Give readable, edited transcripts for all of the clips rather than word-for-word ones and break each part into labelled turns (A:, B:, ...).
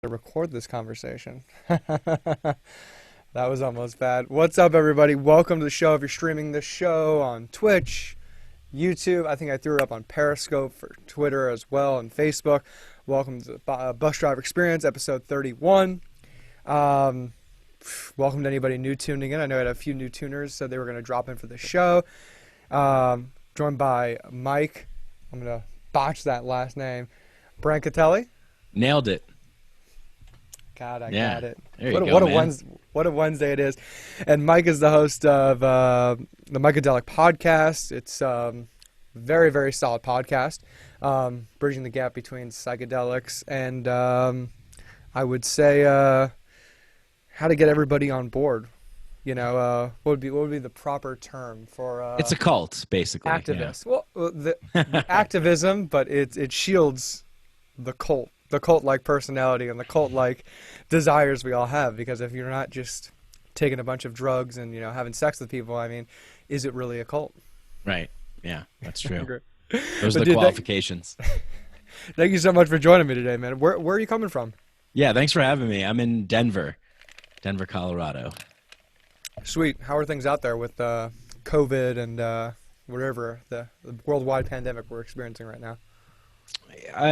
A: to record this conversation. That was almost bad. What's up, everybody? Welcome to the show. If you're streaming this show on Twitch, YouTube, I think I threw it up on Periscope for Twitter as well, and Facebook. Welcome to the Bus Driver Experience, episode 31. Welcome to anybody new tuning in. I know I had a few new tuners said they were going to drop in for the show. Joined by Mike. I'm going to botch that last name. Brancatelli.
B: Nailed it.
A: God, I got it.
B: There you go, man.
A: What a Wednesday it is. And Mike is the host of the Mikeadelic Podcast. It's very, very solid podcast, bridging the gap between psychedelics and I would say how to get everybody on board. You know, what would be the proper term for
B: it's a cult, basically.
A: Activists. Yeah. Well, the activism, but it shields the cult-like personality and the cult-like desires we all have. Because if you're not just taking a bunch of drugs and, you know, having sex with people, I mean, is it really a cult?
B: Right. Yeah, that's true. Those
A: are
B: the qualifications.
A: Thank you so much for joining me today, man. Where are you coming from?
B: Yeah, thanks for having me. I'm in Denver, Colorado.
A: Sweet. How are things out there with COVID and whatever the worldwide pandemic we're experiencing right now?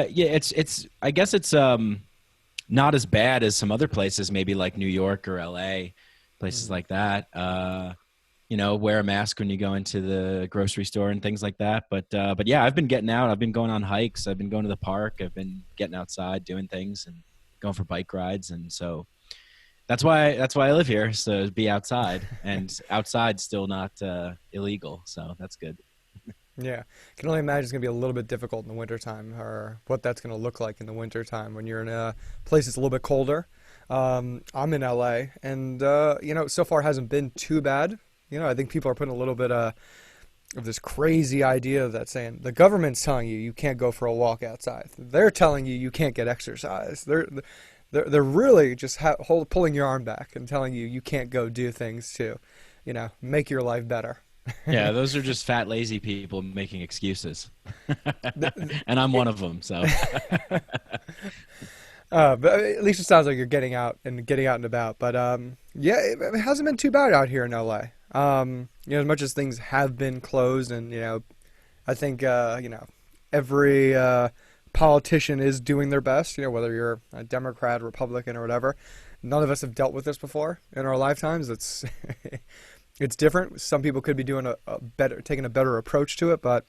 B: Yeah, it's. I guess it's not as bad as some other places, maybe like New York or LA, places like that. You know, wear a mask when you go into the grocery store and things like that. But yeah, I've been getting out. I've been going on hikes. I've been going to the park. I've been getting outside, doing things, and going for bike rides. And so that's why I live here. So to be outside, and outside's still not illegal. So that's good.
A: Yeah. Can only imagine it's going to be a little bit difficult in the wintertime, or what that's going to look like in the wintertime when you're in a place that's a little bit colder. I'm in LA, and, you know, so far hasn't been too bad. You know, I think people are putting a little bit of this crazy idea that saying the government's telling you can't go for a walk outside. They're telling you can't get exercise. They're really just pulling your arm back and telling you can't go do things to, you know, make your life better.
B: Yeah, those are just fat, lazy people making excuses. And I'm one of them, so.
A: But at least it sounds like you're getting out and about. But yeah, it hasn't been too bad out here in LA. You know, as much as things have been closed, and, you know, I think, you know, every politician is doing their best, you know, whether you're a Democrat, Republican, or whatever. None of us have dealt with this before in our lifetimes. It's it's different. Some people could be doing taking a better approach to it, but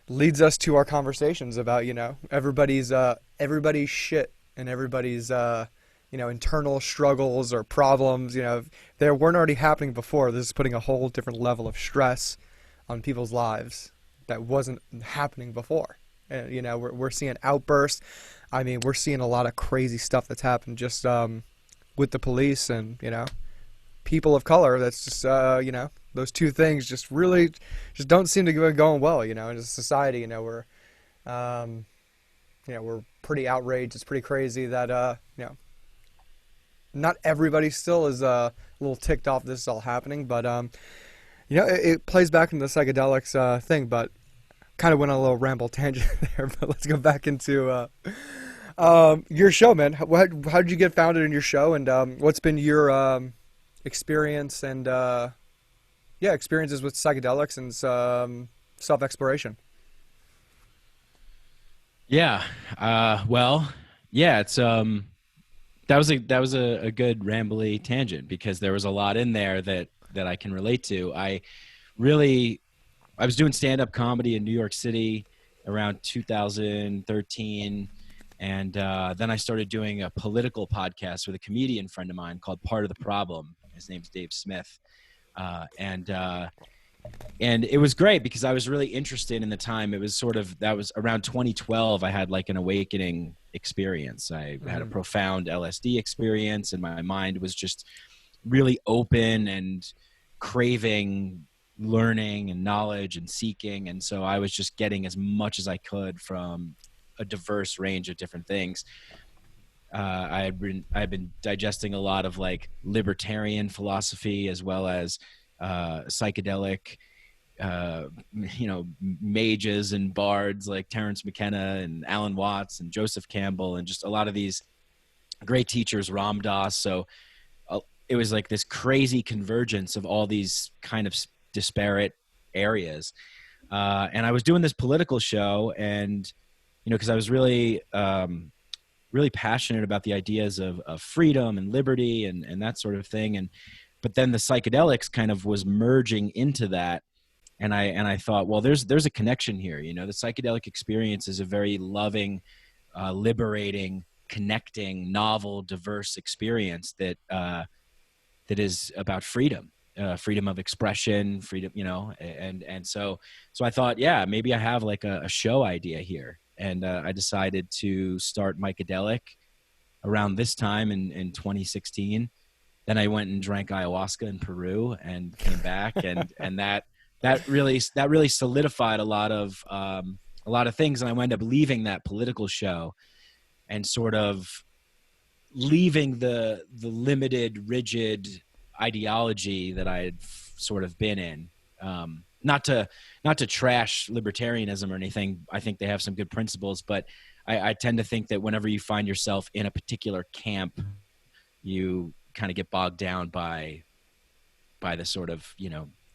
A: leads us to our conversations about, you know, everybody's shit and everybody's you know, internal struggles or problems. You know, they weren't already happening before. This is putting a whole different level of stress on people's lives that wasn't happening before. And, you know, we're seeing outbursts. I mean, we're seeing a lot of crazy stuff that's happened just with the police and, you know, people of color. That's just, you know, those two things just really just don't seem to be going well, you know, as a society. You know, we're pretty outraged. It's pretty crazy that, you know, not everybody still is a little ticked off this is all happening, but, you know, it plays back into the psychedelics thing, but kind of went on a little ramble tangent there, but let's go back into your show, man. How did you get founded in your show, and what's been your experience and experiences with psychedelics and self-exploration?
B: Yeah. Well, yeah, it's that was a good rambly tangent, because there was a lot in there that I can relate to. I was doing stand-up comedy in New York City around 2013, and then I started doing a political podcast with a comedian friend of mine called Part of the Problem. His name's Dave Smith, and it was great because I was really interested in the time. It was that was around 2012. I had like an awakening experience. I had a profound LSD experience, and my mind was just really open and craving learning and knowledge and seeking. And so I was just getting as much as I could from a diverse range of different things. I've been digesting a lot of like libertarian philosophy, as well as psychedelic mages and bards like Terence McKenna and Alan Watts and Joseph Campbell and just a lot of these great teachers, Ram Dass. So it was like this crazy convergence of all these kind of disparate areas. And I was doing this political show, and because I was really really passionate about the ideas of freedom and liberty and that sort of thing. But then the psychedelics kind of was merging into that. And I thought, well, there's a connection here. The psychedelic experience is a very loving, liberating, connecting, novel, diverse experience that is about freedom, freedom of expression, freedom, and so I thought, yeah, maybe I have like a show idea here. And I decided to start Mikeadelic around this time in 2016. Then I went and drank ayahuasca in Peru and came back, and that really solidified a lot of things. And I wound up leaving that political show and sort of leaving the limited, rigid ideology that I had sort of been in. Not to trash libertarianism or anything. I think they have some good principles, but I tend to think that whenever you find yourself in a particular camp, you kind of get bogged down by the sort of,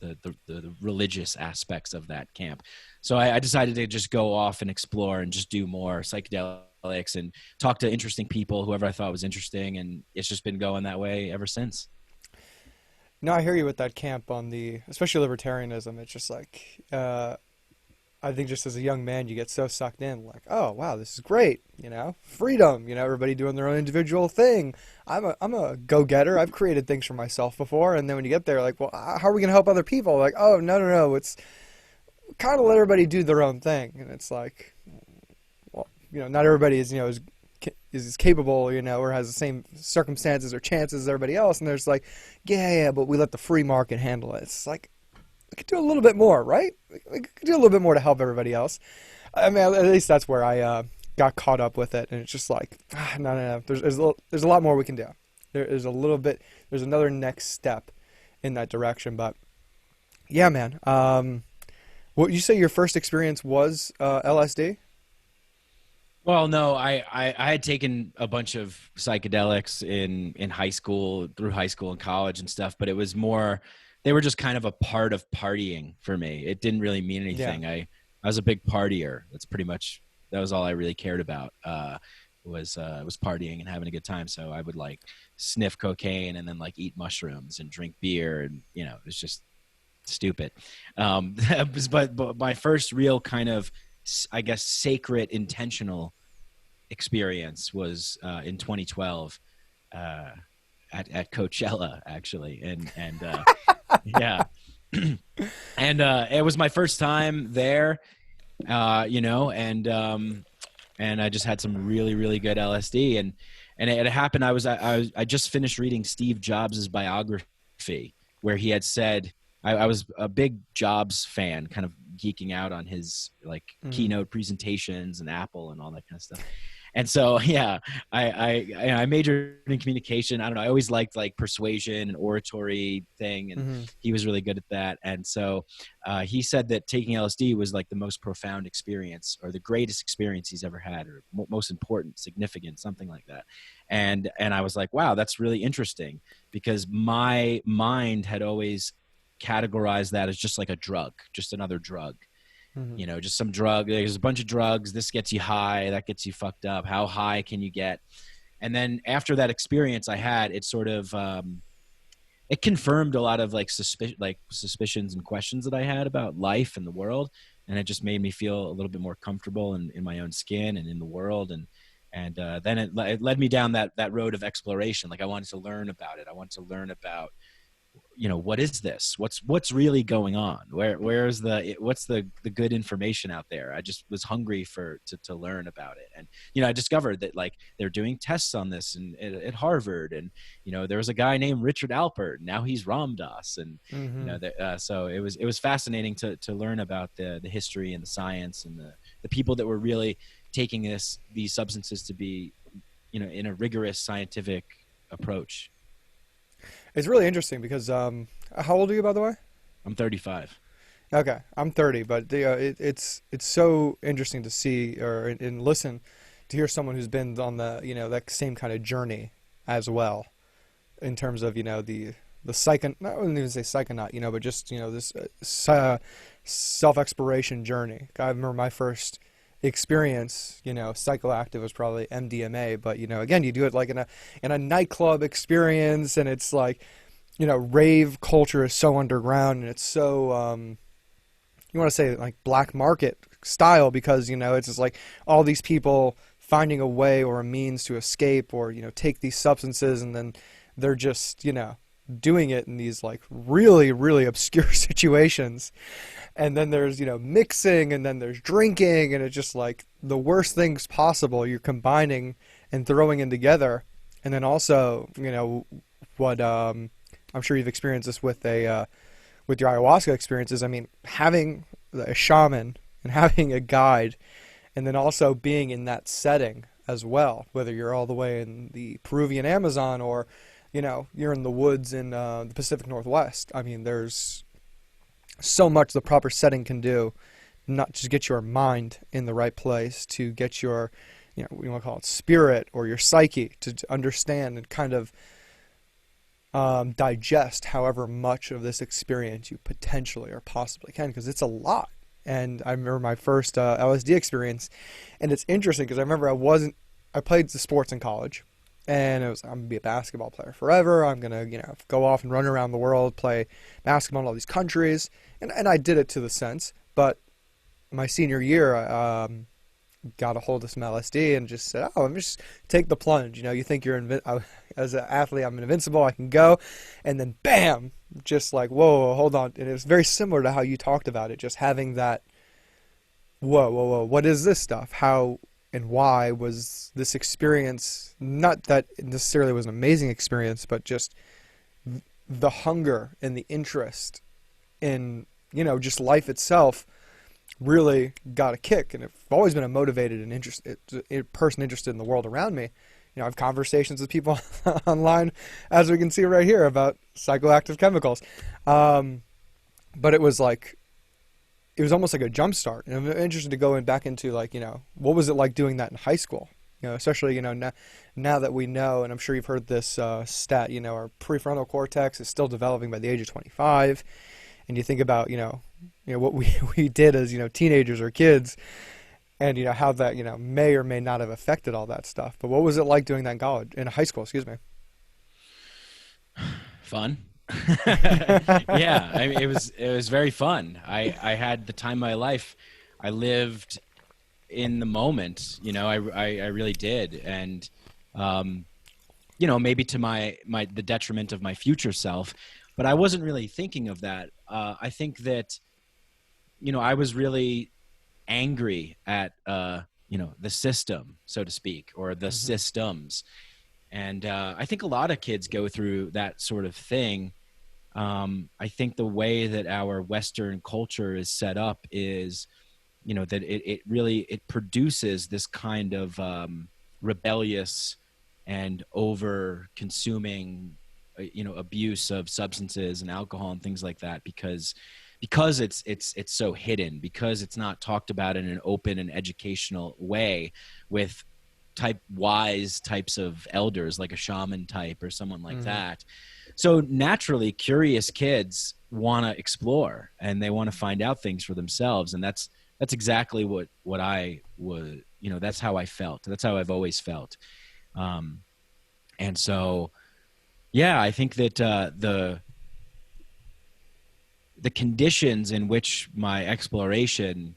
B: the religious aspects of that camp. So I decided to just go off and explore and just do more psychedelics and talk to interesting people, whoever I thought was interesting. And it's just been going that way ever since.
A: No, I hear you with that camp on especially libertarianism. It's just like, I think just as a young man, you get so sucked in, like, oh, wow, this is great, freedom, everybody doing their own individual thing. I'm a go-getter. I've created things for myself before. And then when you get there, like, well, how are we going to help other people? Like, oh, no, it's kind of let everybody do their own thing. And it's like, well, not everybody is, is capable, or has the same circumstances or chances as everybody else. And there's like, yeah, but we let the free market handle it. It's like, we could do a little bit more, right? We could do a little bit more to help everybody else. I mean, at least that's where I got caught up with it. And it's just like, no. There's a lot more we can do. There's another next step in that direction. But yeah, man. What you say your first experience was LSD?
B: Well, no, I had taken a bunch of psychedelics in high school, through high school and college and stuff, but it was more, they were just kind of a part of partying for me. It didn't really mean anything. Yeah. I was a big partier. That was all I really cared about, was partying and having a good time. So I would like sniff cocaine and then like eat mushrooms and drink beer. And, it was just stupid. But my first real kind of, I guess, sacred, intentional experience was in 2012 at Coachella, actually, and yeah, and it was my first time there, and I just had some really, really good LSD, and it happened. I just finished reading Steve Jobs' biography, where he had said, I was a big Jobs fan, kind of geeking out on his like keynote presentations and Apple and all that kind of stuff. And so, yeah, I majored in communication. I don't know. I always liked like persuasion and oratory thing. And he was really good at that. And so he said that taking LSD was like the most profound experience, or the greatest experience he's ever had, or most important, significant, something like that. And I was like, wow, that's really interesting, because my mind had always categorized that as just like a drug, just another drug. Just some drug. There's a bunch of drugs. This gets you high. That gets you fucked up. How high can you get? And then after that experience I had, it sort of, it confirmed a lot of like suspicions and questions that I had about life and the world. And it just made me feel a little bit more comfortable in my own skin and in the world. And then it led me down that road of exploration. Like I wanted to learn about it. I wanted to learn about, what is this? What's really going on? What's the good information out there? I just was hungry to learn about it. And, I discovered that like they're doing tests on this at Harvard, and, there was a guy named Richard Alpert. Now he's Ram Dass. And, so it was fascinating to learn about the history and the science and the people that were really taking these substances to be, in a rigorous scientific approach.
A: It's really interesting because, how old are you, by the way?
B: I'm 35.
A: Okay, I'm 30, but it's so interesting to see and listen to hear someone who's been on the that same kind of journey as well, in terms of the psycho, I wouldn't even say psychonaut, but just this self-exploration journey. I remember my first experience, psychoactive was probably MDMA, but again, you do it like in a nightclub experience, and it's like rave culture is so underground, and it's so you want to say like black market style, because it's just like all these people finding a way or a means to escape or take these substances, and then they're just doing it in these like really really obscure situations, and then there's mixing, and then there's drinking, and it's just like the worst things possible you're combining and throwing in together. And then also what I'm sure you've experienced this with your ayahuasca experiences. I mean, having a shaman and having a guide, and then also being in that setting as well, whether you're all the way in the Peruvian Amazon or, you're in the woods in the Pacific Northwest. I mean, there's so much the proper setting can do, not just get your mind in the right place, to get your, what you want to call it, spirit or your psyche to understand and kind of digest however much of this experience you potentially or possibly can, because it's a lot. And I remember my first LSD experience, and it's interesting because I remember I played the sports in college, and it was, I'm gonna be a basketball player forever. I'm gonna go off and run around the world, play basketball in all these countries, and I did it to the sense. But my senior year, got a hold of some LSD and just said, "Oh, let me just take the plunge." You think you're as an athlete, I'm invincible. I can go, and then bam, just like whoa, hold on. And it was very similar to how you talked about it, just having that whoa, what is this stuff? How and why was this experience? Not that it necessarily was an amazing experience, but just the hunger and the interest in just life itself really got a kick. And I've always been a motivated and person interested in the world around me. I have conversations with people online, as we can see right here, about psychoactive chemicals. But it was almost like a jump start. And I'm interested to go back into what was it like doing that in high school? Especially, now that we know, and I'm sure you've heard this stat, our prefrontal cortex is still developing by the age of 25. And you think about, what we did as, teenagers or kids, and, how that, may or may not have affected all that stuff. But what was it like doing that in high school, excuse me?
B: Fun. Yeah, I mean, it was very fun. I had the time of my life. I lived in the moment, I really did. And, maybe to the detriment of my future self, but I wasn't really thinking of that. I think that, I was really angry at, the system, so to speak, or the systems. And I think a lot of kids go through that sort of thing. I think the way that our Western culture is set up is, that it produces this kind of rebellious and over-consuming, abuse of substances and alcohol and things like that, because it's so hidden, because it's not talked about in an open and educational way with wise types of elders, like a shaman type or someone like that. So naturally, curious kids want to explore, and they want to find out things for themselves. And that's exactly what I was, that's how I felt. That's how I've always felt. And so, yeah, I think that the conditions in which my exploration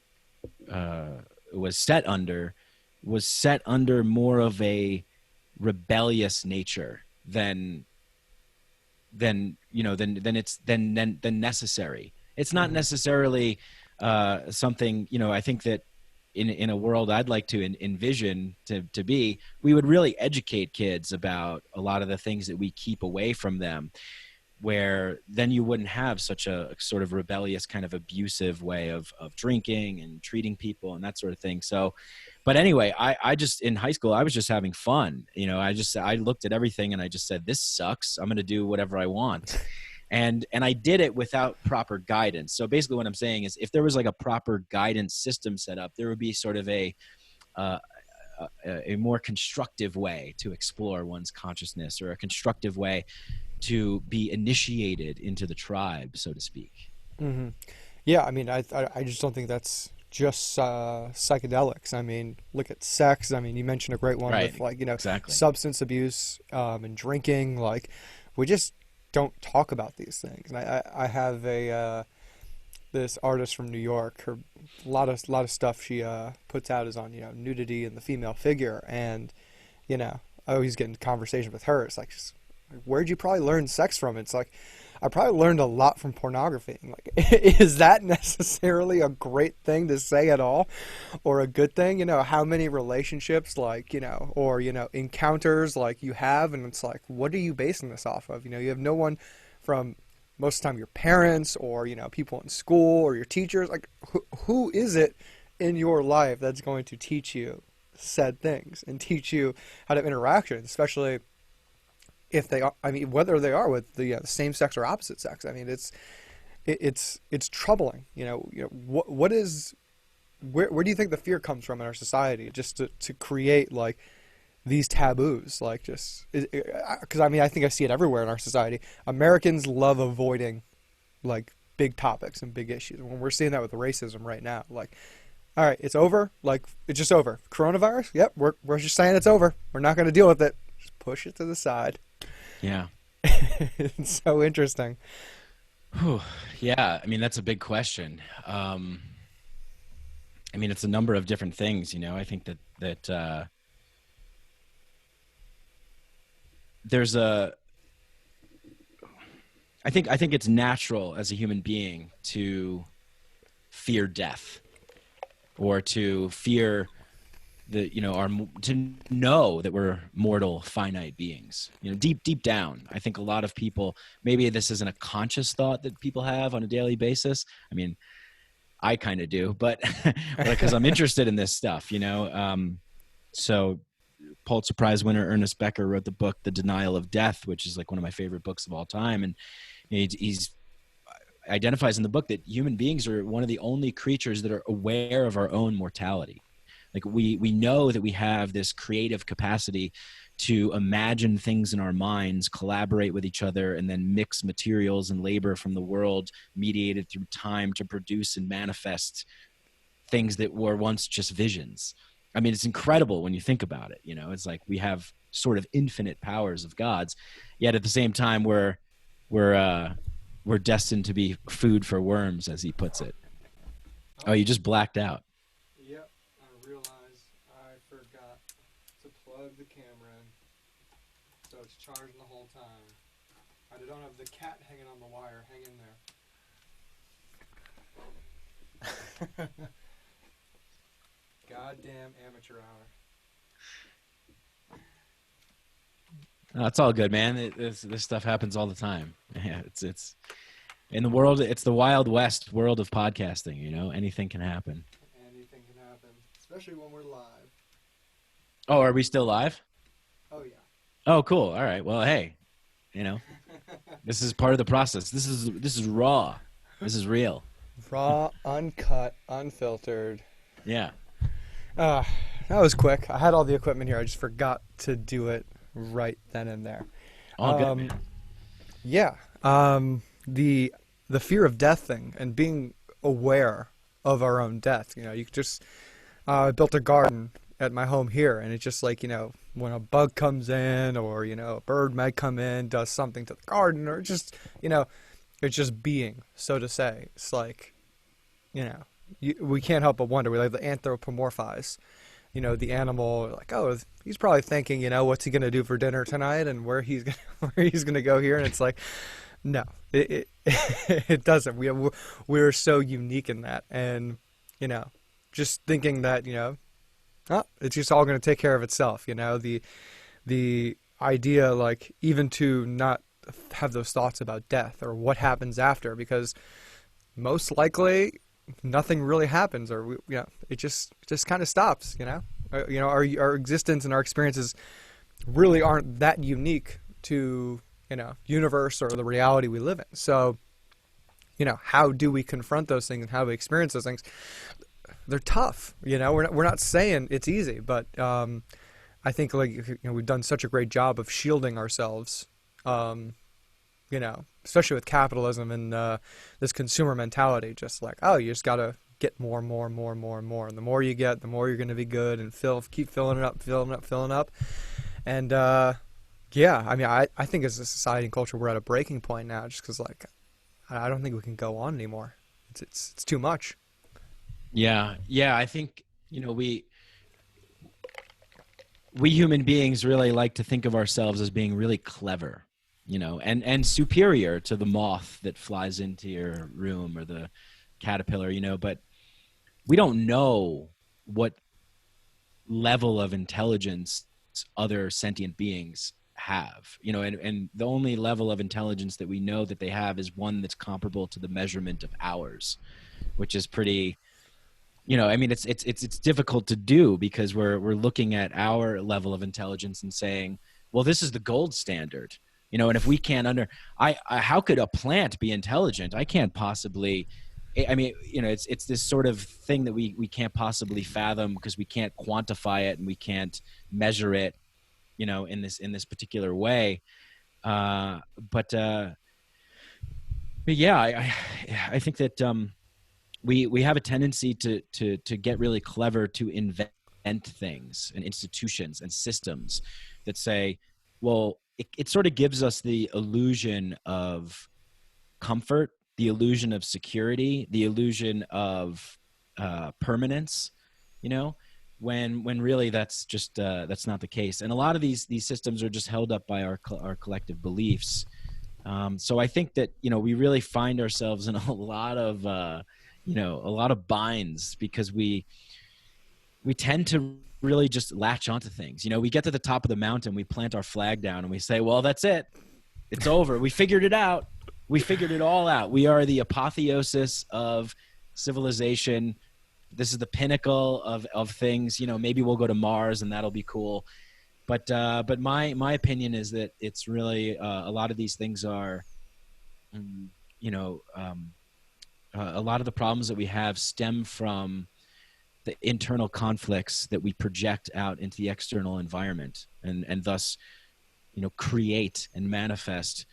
B: was set under more of a rebellious nature than necessary. It's not necessarily something, I think that in a world I'd like to envision to be, we would really educate kids about a lot of the things that we keep away from them, where then you wouldn't have such a sort of rebellious, kind of abusive way of drinking and treating people and that sort of thing. So, but anyway, I just, in high school, I was just having fun. I looked at everything and I just said, this sucks. I'm going to do whatever I want. And I did it without proper guidance. So basically what I'm saying is, if there was like a proper guidance system set up, there would be sort of a more constructive way to explore one's consciousness, or a constructive way to be initiated into the tribe, so to speak.
A: Mm-hmm. Yeah, I mean, I just don't think that's just psychedelics. I mean, look at sex. I mean, you mentioned a great one
B: Right.
A: with, like,
B: Exactly.
A: substance abuse, and drinking. Like, we just don't talk about these things. And I have this artist from New York. Her a lot of stuff she puts out is on, nudity and the female figure. And I always get in conversation with her. It's like, where'd you probably learn sex from? It's like, I probably learned a lot from pornography. Like, is that necessarily a great thing to say at all, or a good thing? How many relationships, like, or encounters, like, you have, and it's like, what are you basing this off of? You have no one from, most of the time, your parents, or people in school, or your teachers. Like, who is it in your life that's going to teach you said things and teach you how to interact, especially if they are, I mean, whether they are with the same sex or opposite sex. I mean, it's troubling. What is, where do you think the fear comes from in our society, just to create, like, these taboos? Like, just because I mean, I think I see it everywhere in our society. Americans love avoiding, like, big topics and big issues. When we're seeing that with racism right now, like, all right, it's over. Like, it's just over. Coronavirus. Yep, we're just saying it's over. We're not going to deal with it. Just push it to the side.
B: Yeah.
A: It's so interesting.
B: Whew. Yeah. I mean, that's a big question. I mean, it's a number of different things, I think that there's I think it's natural as a human being to fear death, or to fear to know that we're mortal, finite beings. Deep down, I think a lot of people, maybe this isn't a conscious thought that people have on a daily basis. I mean, I kind of do, but because I'm interested in this stuff, So Pulitzer Prize winner Ernest Becker wrote the book The Denial of Death, which is like one of my favorite books of all time. And he's identifies in the book that human beings are one of the only creatures that are aware of our own mortality. Like, we know that we have this creative capacity to imagine things in our minds, collaborate with each other, and then mix materials and labor from the world mediated through time to produce and manifest things that were once just visions. I mean, it's incredible when you think about it. It's like we have sort of infinite powers of gods, yet at the same time we're destined to be food for worms, as he puts it. Oh, you just blacked out.
A: Yep, I realized I forgot to plug the camera in, so it's charging the whole time. I don't have the cat hanging on the wire. Hang in there. Goddamn amateur hour.
B: No, it's all good, man. This stuff happens all the time. Yeah, it's in the world. It's the Wild West world of podcasting. Anything can happen.
A: Anything can happen, especially when we're live.
B: Oh, are we still live?
A: Oh yeah.
B: Oh, cool. All right. Well, hey, this is part of the process. This is raw. This is real.
A: Raw, uncut, unfiltered.
B: Yeah.
A: That was quick. I had all the equipment here. I just forgot to do it right then and there.
B: All good, man.
A: Yeah. The fear of death thing, and being aware of our own death. You could just built a garden at my home here, and it's just like, when a bug comes in, or a bird might come in, does something to the garden, or just it's just being, so to say. It's like, we can't help but wonder. We like to anthropomorphize, the animal. Like, oh, he's probably thinking, what's he gonna do for dinner tonight, and where he's gonna go here. And it's like, no, it doesn't. We're so unique in that, and just thinking that it's just all gonna take care of itself. The idea, like, even to not have those thoughts about death or what happens after, because most likely nothing really happens, or it just kind of stops. Our existence and our experiences really aren't that unique to universe or the reality we live in. So, how do we confront those things and how we experience those things? They're tough. We're not saying it's easy, but I think we've done such a great job of shielding ourselves, especially with capitalism and this consumer mentality. Just like, oh, you just gotta get more, and the more you get, the more you're gonna be good, and keep filling it up. And I think as a society and culture, we're at a breaking point now, just because I don't think we can go on anymore. It's too much.
B: Yeah. I think we human beings really like to think of ourselves as being really clever, and superior to the moth that flies into your room or the caterpillar, but we don't know what level of intelligence other sentient beings have, and the only level of intelligence that we know that they have is one that's comparable to the measurement of ours, which is pretty, it's difficult to do because we're looking at our level of intelligence and saying, well, this is the gold standard, and if we can't how could a plant be intelligent? I can't possibly, it's this sort of thing that we can't possibly fathom because we can't quantify it and we can't measure it, in this particular way. But yeah, I think that, we have a tendency to get really clever, to invent things and institutions and systems that say, well, it sort of gives us the illusion of comfort, the illusion of security, the illusion of permanence, when really that's just that's not the case. And a lot of these systems are just held up by our collective beliefs. So I think that we really find ourselves in a lot of binds because we tend to really just latch onto things. We get to the top of the mountain, we plant our flag down, and we say, well, that's it. It's over. We figured it out. We figured it all out. We are the apotheosis of civilization. This is the pinnacle of things. Maybe we'll go to Mars and that'll be cool. But my opinion is that it's really a lot of these things are, a lot of the problems that we have stem from the internal conflicts that we project out into the external environment, and thus, create and manifest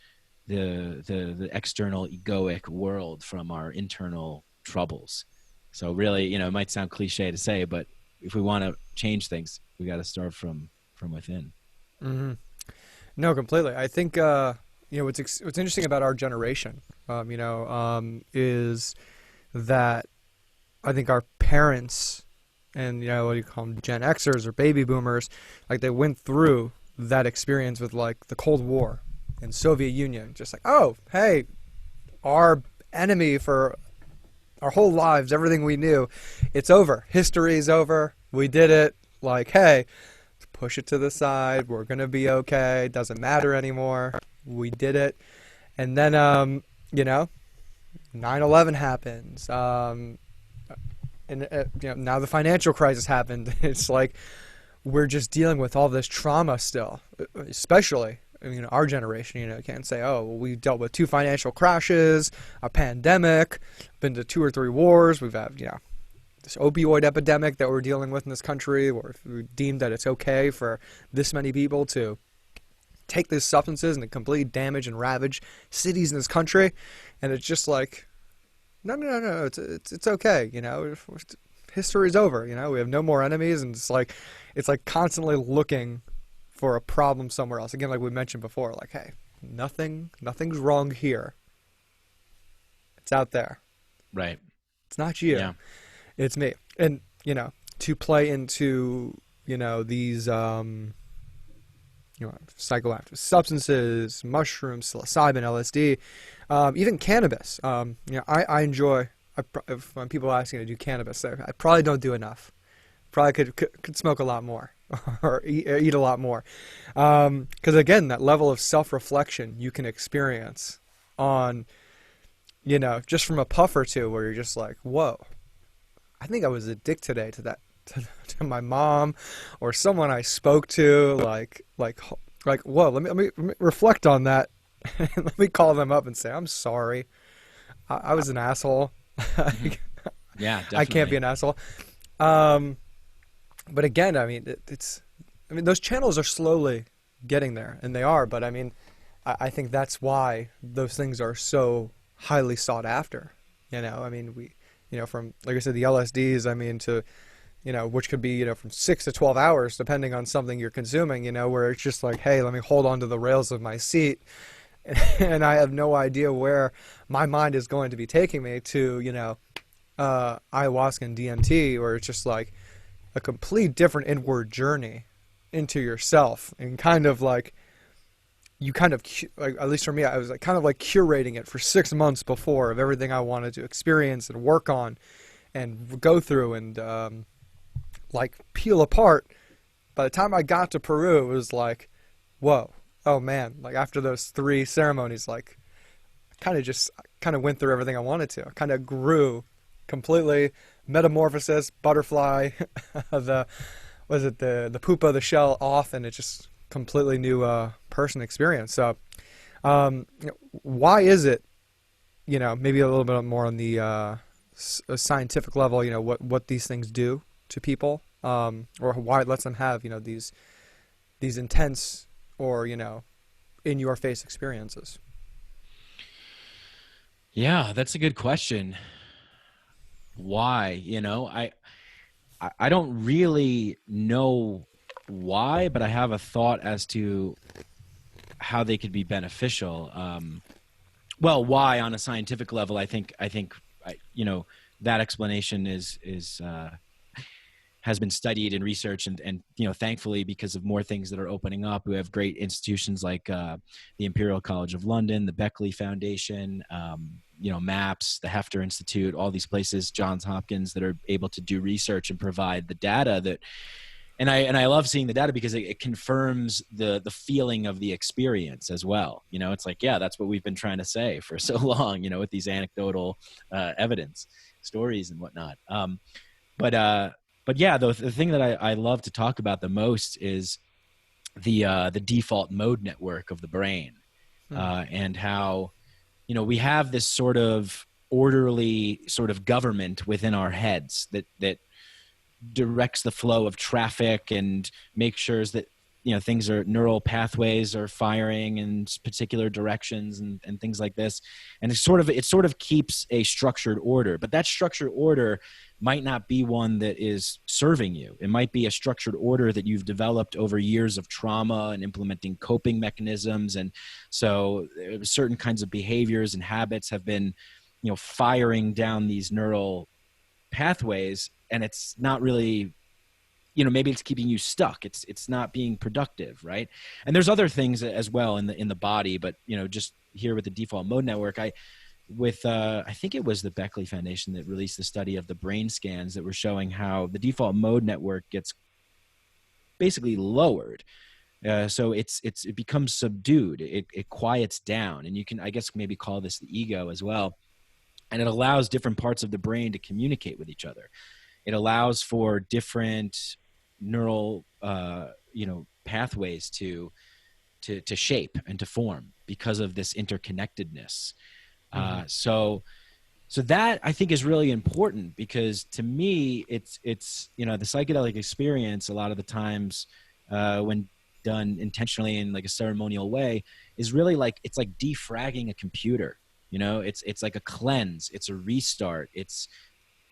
B: the external egoic world from our internal troubles. So really, it might sound cliche to say, but if we want to change things, we got to start from within.
A: Mm-hmm. No, completely. I think what's interesting about our generation, is that I think our parents and what do you call them, Gen Xers or baby boomers, they went through that experience with the Cold War and Soviet Union, just oh, hey, our enemy for our whole lives, everything we knew, it's over. History is over. We did it. Hey, push it to the side. We're going to be okay. It doesn't matter anymore. We did it. And then, 9/11 happens. Now the financial crisis happened. It's we're just dealing with all this trauma still, especially our generation. Can't say, oh, well, we dealt with 2 financial crashes, a pandemic, been to 2 or 3 wars. We've had, this opioid epidemic that we're dealing with in this country, where we deemed that it's okay for this many people to take these substances and completely damage and ravage cities in this country. And it's just no, it's okay. History's over. We have no more enemies, and it's constantly looking for a problem somewhere else. Again, like we mentioned before, hey, nothing's wrong here. It's out there.
B: Right.
A: It's not you.
B: Yeah.
A: It's me. And, to play into, these, psychoactive substances, mushrooms, psilocybin, LSD, even cannabis. I enjoy, when people ask me to do cannabis, I probably don't do enough. Probably could smoke a lot more or eat a lot more. Because again, that level of self-reflection you can experience on, just from a puff or two, where you're just whoa, I think I was a dick today to that, to my mom or someone I spoke to, whoa, let me reflect on that Let me call them up and say, I'm sorry. I was an asshole.
B: Mhm. Yeah,
A: I can't be
B: definitely.
A: an asshole. Um, but again, I mean, I mean, those channels are slowly getting there, and they are. But I mean, I think that's why those things are so highly sought after. I mean, from like I said, the LSDs. I mean, to which could be from 6 to 12 hours, depending on something you're consuming. Where it's just like, hey, let me hold on to the rails of my seat, and I have no idea where my mind is going to be taking me to. Ayahuasca and DMT, where it's just like a complete different inward journey into yourself, and kind of like you kind of like, at least for me, I was like kind of like curating it for 6 months before of everything I wanted to experience and work on and go through and like peel apart. By the time I got to Peru, it was like, whoa, oh man! Like after those 3 ceremonies, like kind of went through everything I wanted to. I kind of grew completely, metamorphosis, butterfly, the was it the pupa of the shell off, and it just completely new person experience. So, why is it? Maybe a little bit more on the scientific level. What these things do to people, or why it lets them have these intense or in your face experiences.
B: Yeah, that's a good question. Why? I don't really know why, but I have a thought as to how they could be beneficial. Well, why on a scientific level? I think that explanation is has been studied and researched, and thankfully, because of more things that are opening up, we have great institutions like the Imperial College of London, the Beckley Foundation, MAPS, the Hefter Institute, all these places, Johns Hopkins, that are able to do research and provide the data that. And I love seeing the data because it confirms the feeling of the experience as well. It's like, yeah, that's what we've been trying to say for so long. With these anecdotal evidence stories and whatnot. But but yeah, the thing that I love to talk about the most is the default mode network of the brain,
A: Hmm.
B: and how we have this sort of orderly sort of government within our heads that directs the flow of traffic and makes sure that things are neural pathways are firing in particular directions and things like this. And it sort of keeps a structured order, but that structured order might not be one that is serving you. It might be a structured order that you've developed over years of trauma and implementing coping mechanisms. And so certain kinds of behaviors and habits have been firing down these neural pathways, and it's not really, maybe it's keeping you stuck. It's not being productive, right? And there's other things as well in the body, but just here with the default mode network, I think it was the Beckley Foundation that released the study of the brain scans that were showing how the default mode network gets basically lowered. So it becomes subdued. It quiets down, and you can, I guess, maybe call this the ego as well. And it allows different parts of the brain to communicate with each other. It allows for different neural pathways to shape and to form because of this interconnectedness.
A: Hmm.
B: So that I think is really important, because to me it's the psychedelic experience a lot of the times, when done intentionally in like a ceremonial way, is really like, it's like defragging a computer. It's like a cleanse, it's a restart, it's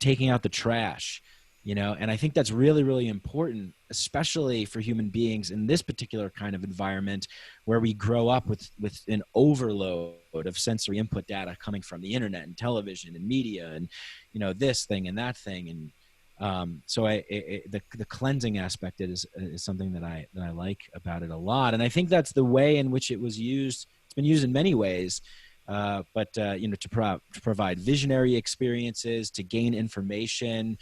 B: taking out the trash. And I think that's really, really important, especially for human beings in this particular kind of environment, where we grow up with an overload of sensory input data coming from the internet and television and media and this thing and that thing. And so the cleansing aspect is something that I like about it a lot. And I think that's the way in which it was used. It's been used in many ways, but to provide visionary experiences, to gain information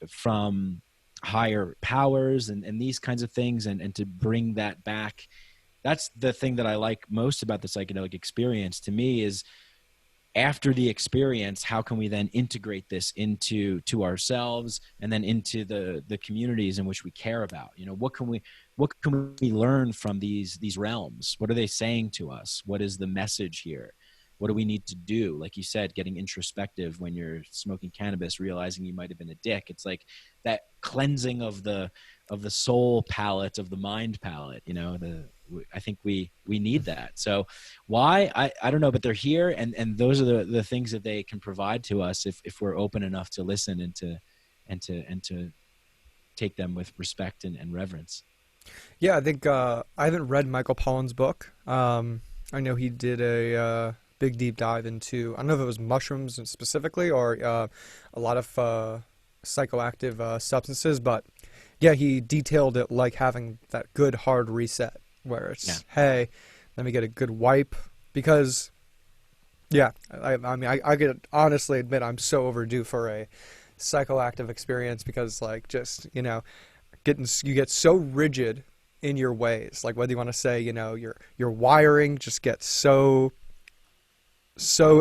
B: from higher powers and these kinds of things, and to bring that back. That's the thing that I like most about the psychedelic experience to me, is after the experience, how can we then integrate this into ourselves and then into the communities in which we care about? What can we what can we learn from these realms? What are they saying to us? What is the message here? What do we need to do? Like you said, getting introspective when you're smoking cannabis, realizing you might have been a dick. It's like that cleansing of the soul palette, of the mind palette. You know, I think we need that. So why, I don't know, but they're here, and those are the things that they can provide to us if we're open enough to listen and to take them with respect and reverence.
A: Yeah, I think I haven't read Michael Pollan's book. I know he did a big deep dive into, I don't know if it was mushrooms specifically or a lot of psychoactive substances, but yeah, he detailed it like having that good hard reset where it's, hey, let me get a good wipe, because yeah, I mean, I could honestly admit I'm so overdue for a psychoactive experience, because like, just, you know, you get so rigid in your ways, like whether you want to say, you know, your wiring just gets so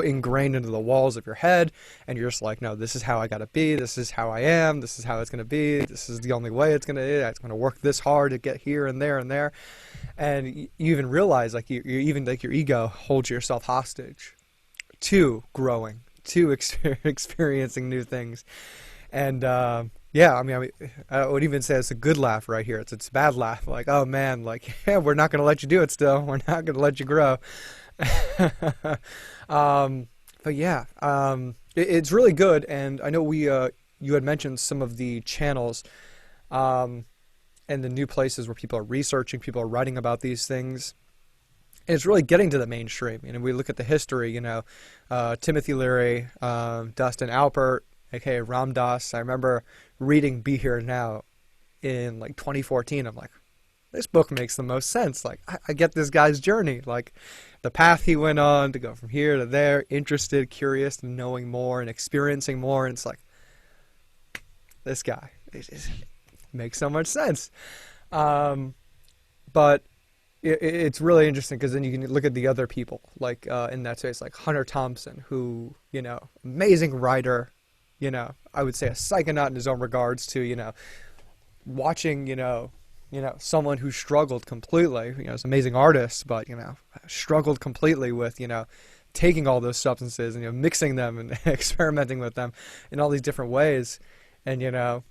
A: ingrained into the walls of your head, and you're just like, no, this is how I gotta be, this is how I am, this is how it's gonna be, this is the only way it's gonna work this hard to get here and there and there. And you even realize, like, you even, like, your ego holds yourself hostage to growing, to experiencing new things. And yeah, I mean, I would even say it's a good laugh right here. It's a bad laugh, like, oh man, like, yeah, we're not gonna let you do it still, we're not gonna let you grow. But yeah, it's really good. And I know you had mentioned some of the channels, and the new places where people are researching, people are writing about these things. And it's really getting to the mainstream. You know, we look at the history, you know, Timothy Leary, Dustin Alpert, aka Ram Dass. I remember reading Be Here Now in like 2014. I'm like, this book makes the most sense. Like, I get this guy's journey, like the path he went on to go from here to there, interested, curious, and knowing more and experiencing more. And it's like, this guy, it makes so much sense. But it's really interesting, because then you can look at the other people, like in that space, like Hunter Thompson, who, you know, amazing writer, you know, I would say a psychonaut in his own regards to, you know, watching, you know, someone who struggled completely, you know, is an amazing artist, but, you know, struggled completely with, you know, taking all those substances and, you know, mixing them and experimenting with them in all these different ways. And, you know,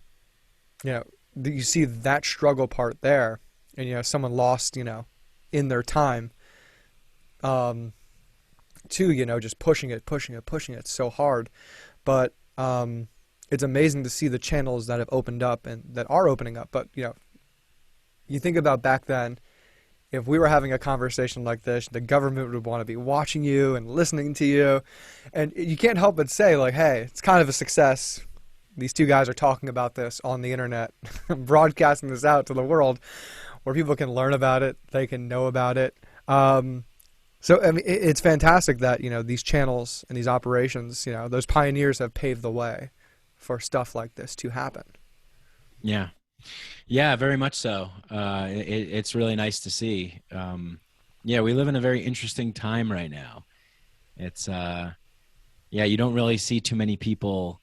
A: you see that struggle part there, and, you know, someone lost, you know, in their time, to, you know, just pushing it so hard. But it's amazing to see the channels that have opened up and that are opening up. But, you know, you think about back then, if we were having a conversation like this, the government would want to be watching you and listening to you. And you can't help but say, like, hey, it's kind of a success. These two guys are talking about this on the internet, broadcasting this out to the world, where people can learn about it, they can know about it. So, I mean, it's fantastic that, you know, these channels and these operations, you know, those pioneers have paved the way for stuff like this to happen.
B: Yeah. Yeah, very much so. It's really nice to see. Yeah, we live in a very interesting time right now. It's, yeah, you don't really see too many people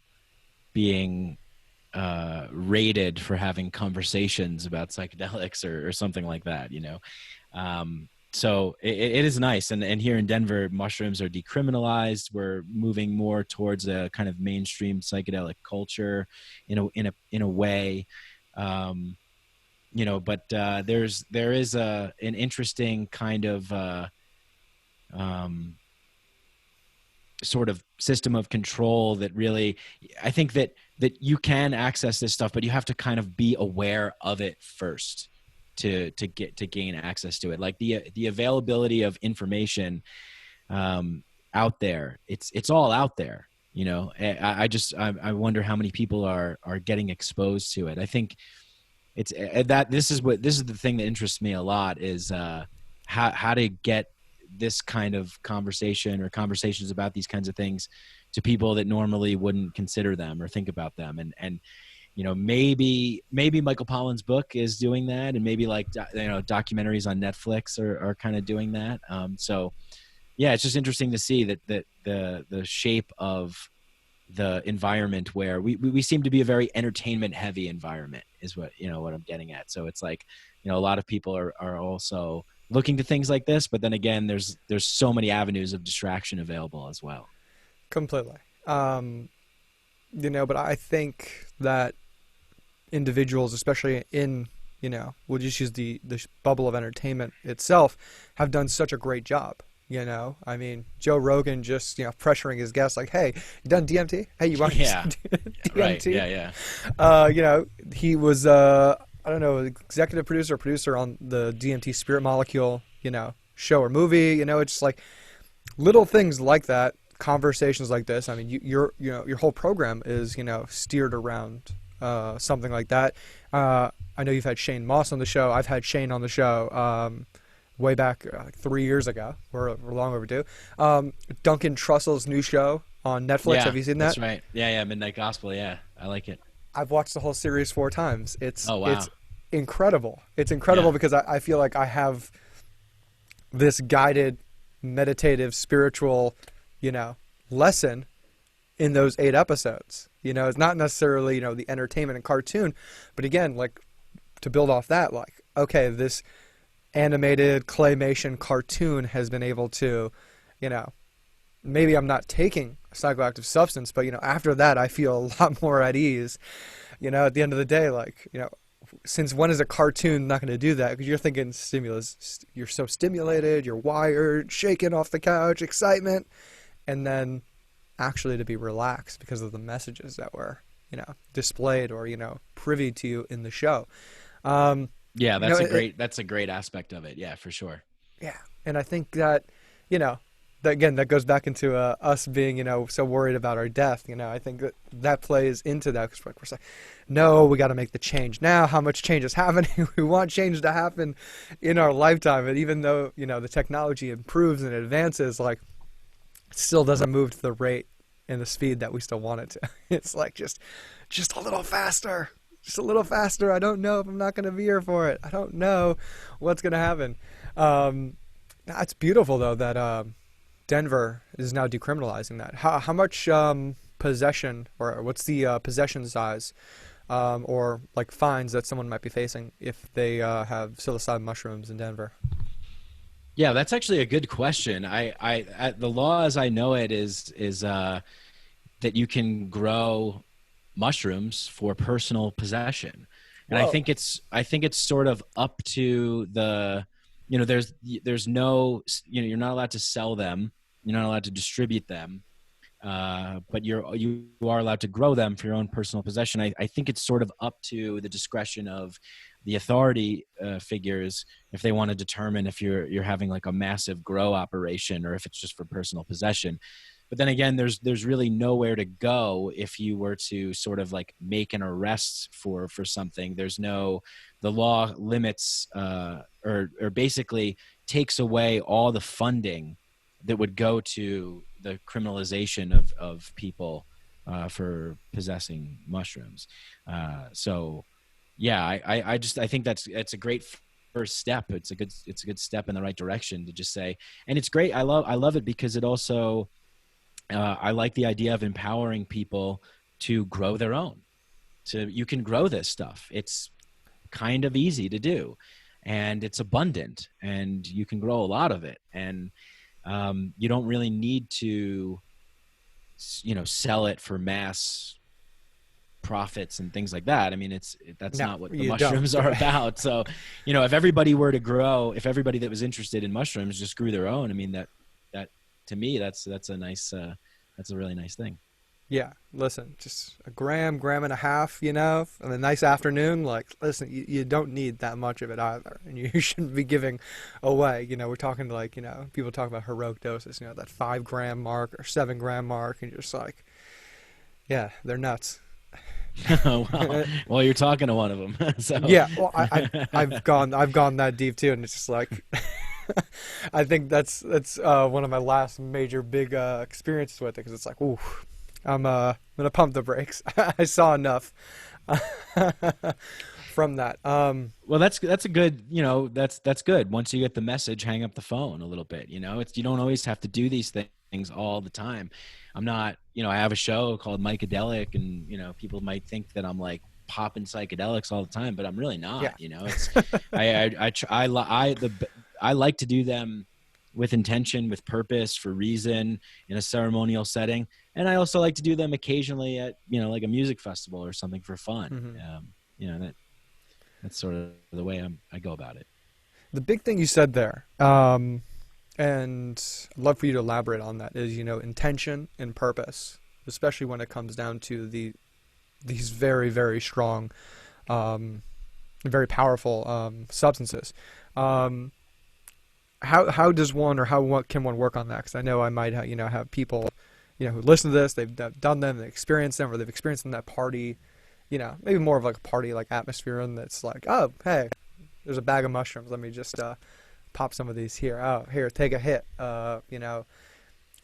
B: being rated for having conversations about psychedelics or something like that, you know? So it is nice. And here in Denver, mushrooms are decriminalized. We're moving more towards a kind of mainstream psychedelic culture in a way. You know, but there is an interesting kind of sort of system of control that really, I think that you can access this stuff, but you have to kind of be aware of it first to gain access to it. Like the availability of information out there, it's all out there. You know, I wonder how many people are getting exposed to it. I think it's that this is the thing that interests me a lot is how to get this kind of conversation or conversations about these kinds of things to people that normally wouldn't consider them or think about them. And you know, maybe Michael Pollan's book is doing that, and maybe like you know, documentaries on Netflix are kind of doing that. So yeah, it's just interesting to see that the shape of the environment where we seem to be a very entertainment heavy environment is what I'm getting at. So it's like a lot of people are also looking to things like this, but then again, there's so many avenues of distraction available as well.
A: Completely. But I think that individuals, especially in, we'll just use the bubble of entertainment itself, have done such a great job. I mean, Joe Rogan just, pressuring his guests like, hey, you done DMT? Hey, you want DMT?
B: Right. Yeah.
A: He was, I don't know, executive producer on the DMT Spirit Molecule, show or movie. It's just like little things like that, conversations like this. I mean, your whole program is, steered around something like that. I know you've had Shane Moss on the show. I've had Shane on the show way back like 3 years ago. We're long overdue. Duncan Trussell's new show on Netflix.
B: Yeah,
A: have you seen that?
B: That's right. Yeah. Midnight Gospel. Yeah, I like it.
A: I've watched the whole series 4 times.
B: Oh, wow.
A: It's incredible. It's incredible because I feel like I have this guided, meditative, spiritual, lesson in those 8 episodes. It's not necessarily, the entertainment and cartoon, but again, like to build off that, like, okay, this animated claymation cartoon has been able to, maybe I'm not taking a psychoactive substance, but, after that, I feel a lot more at ease. At the end of the day, like, since when is a cartoon not going to do that? Because you're thinking stimulus, you're so stimulated, you're wired, shaking off the couch, excitement, and then actually to be relaxed because of the messages that were, displayed or, privy to you in the show.
B: Yeah, that's a great aspect of it. Yeah, for sure.
A: Yeah, and I think that, that goes back into us being, so worried about our death. I think that plays into that because we're saying, no, we got to make the change now. How much change is happening? We want change to happen in our lifetime, and even though the technology improves and advances, like it still doesn't move to the rate and the speed that we still want it to. It's like just a little faster. Just a little faster. I don't know if I'm not going to be here for it. I don't know what's going to happen. It's beautiful, though, that Denver is now decriminalizing that. How much possession, or what's the possession size or like fines that someone might be facing if they have psilocybin mushrooms in Denver?
B: Yeah, that's actually a good question. The law as I know it is that you can grow mushrooms for personal possession, and
A: Whoa.
B: I think it's sort of up to the, there's no, you're not allowed to sell them, you're not allowed to distribute them, but you are allowed to grow them for your own personal possession. I think it's sort of up to the discretion of the authority figures if they want to determine if you're having like a massive grow operation or if it's just for personal possession. But then again, there's really nowhere to go if you were to sort of like make an arrest for something. The law limits or basically takes away all the funding that would go to the criminalization of people for possessing mushrooms. So yeah, I think it's a great first step. It's a good step in the right direction to just say, and it's great. I love it because it also, I like the idea of empowering people to grow their own. You can grow this stuff. It's kind of easy to do, and it's abundant, and you can grow a lot of it. And you don't really need to, sell it for mass profits and things like that. I mean, that's not what the mushrooms are about. So, if everybody that was interested in mushrooms just grew their own, I mean, that to me, that's a nice, that's a really nice thing.
A: Yeah, listen, just a gram and a half, on a nice afternoon. Like, listen, you don't need that much of it either, and you shouldn't be giving away. We're talking to like, people talk about heroic doses, that 5 gram mark or 7 gram mark, and you're just like, yeah, they're nuts.
B: Well, you're talking to one of them. So.
A: Yeah, well, I've gone that deep too, and it's just like. I think that's one of my last major big experiences with it, because it's like, ooh, I'm gonna pump the brakes. I saw enough from that.
B: Well, that's a good, that's good. Once you get the message, hang up the phone a little bit. You don't always have to do these things all the time. I'm not, I have a show called Mikeadelic, and people might think that I'm like popping psychedelics all the time, but I'm really not.
A: Yeah.
B: You know, it's I like to do them with intention, with purpose, for reason, in a ceremonial setting, and I also like to do them occasionally at, you know, like a music festival or something for fun.
A: Mm-hmm.
B: You know, that's sort of the way I go about it.
A: The big thing you said there, and I'd love for you to elaborate on that, is, you know, intention and purpose, especially when it comes down to these very, very strong, very powerful substances. How does one, or what can one work on that? Because I know I might have people, you know, who listen to this, they've done them, they've experienced them, or they've experienced them in that party, you know, maybe more of like a party like atmosphere, and that's like, oh, hey, there's a bag of mushrooms, let me just pop some of these here. Oh, here, take a hit, you know,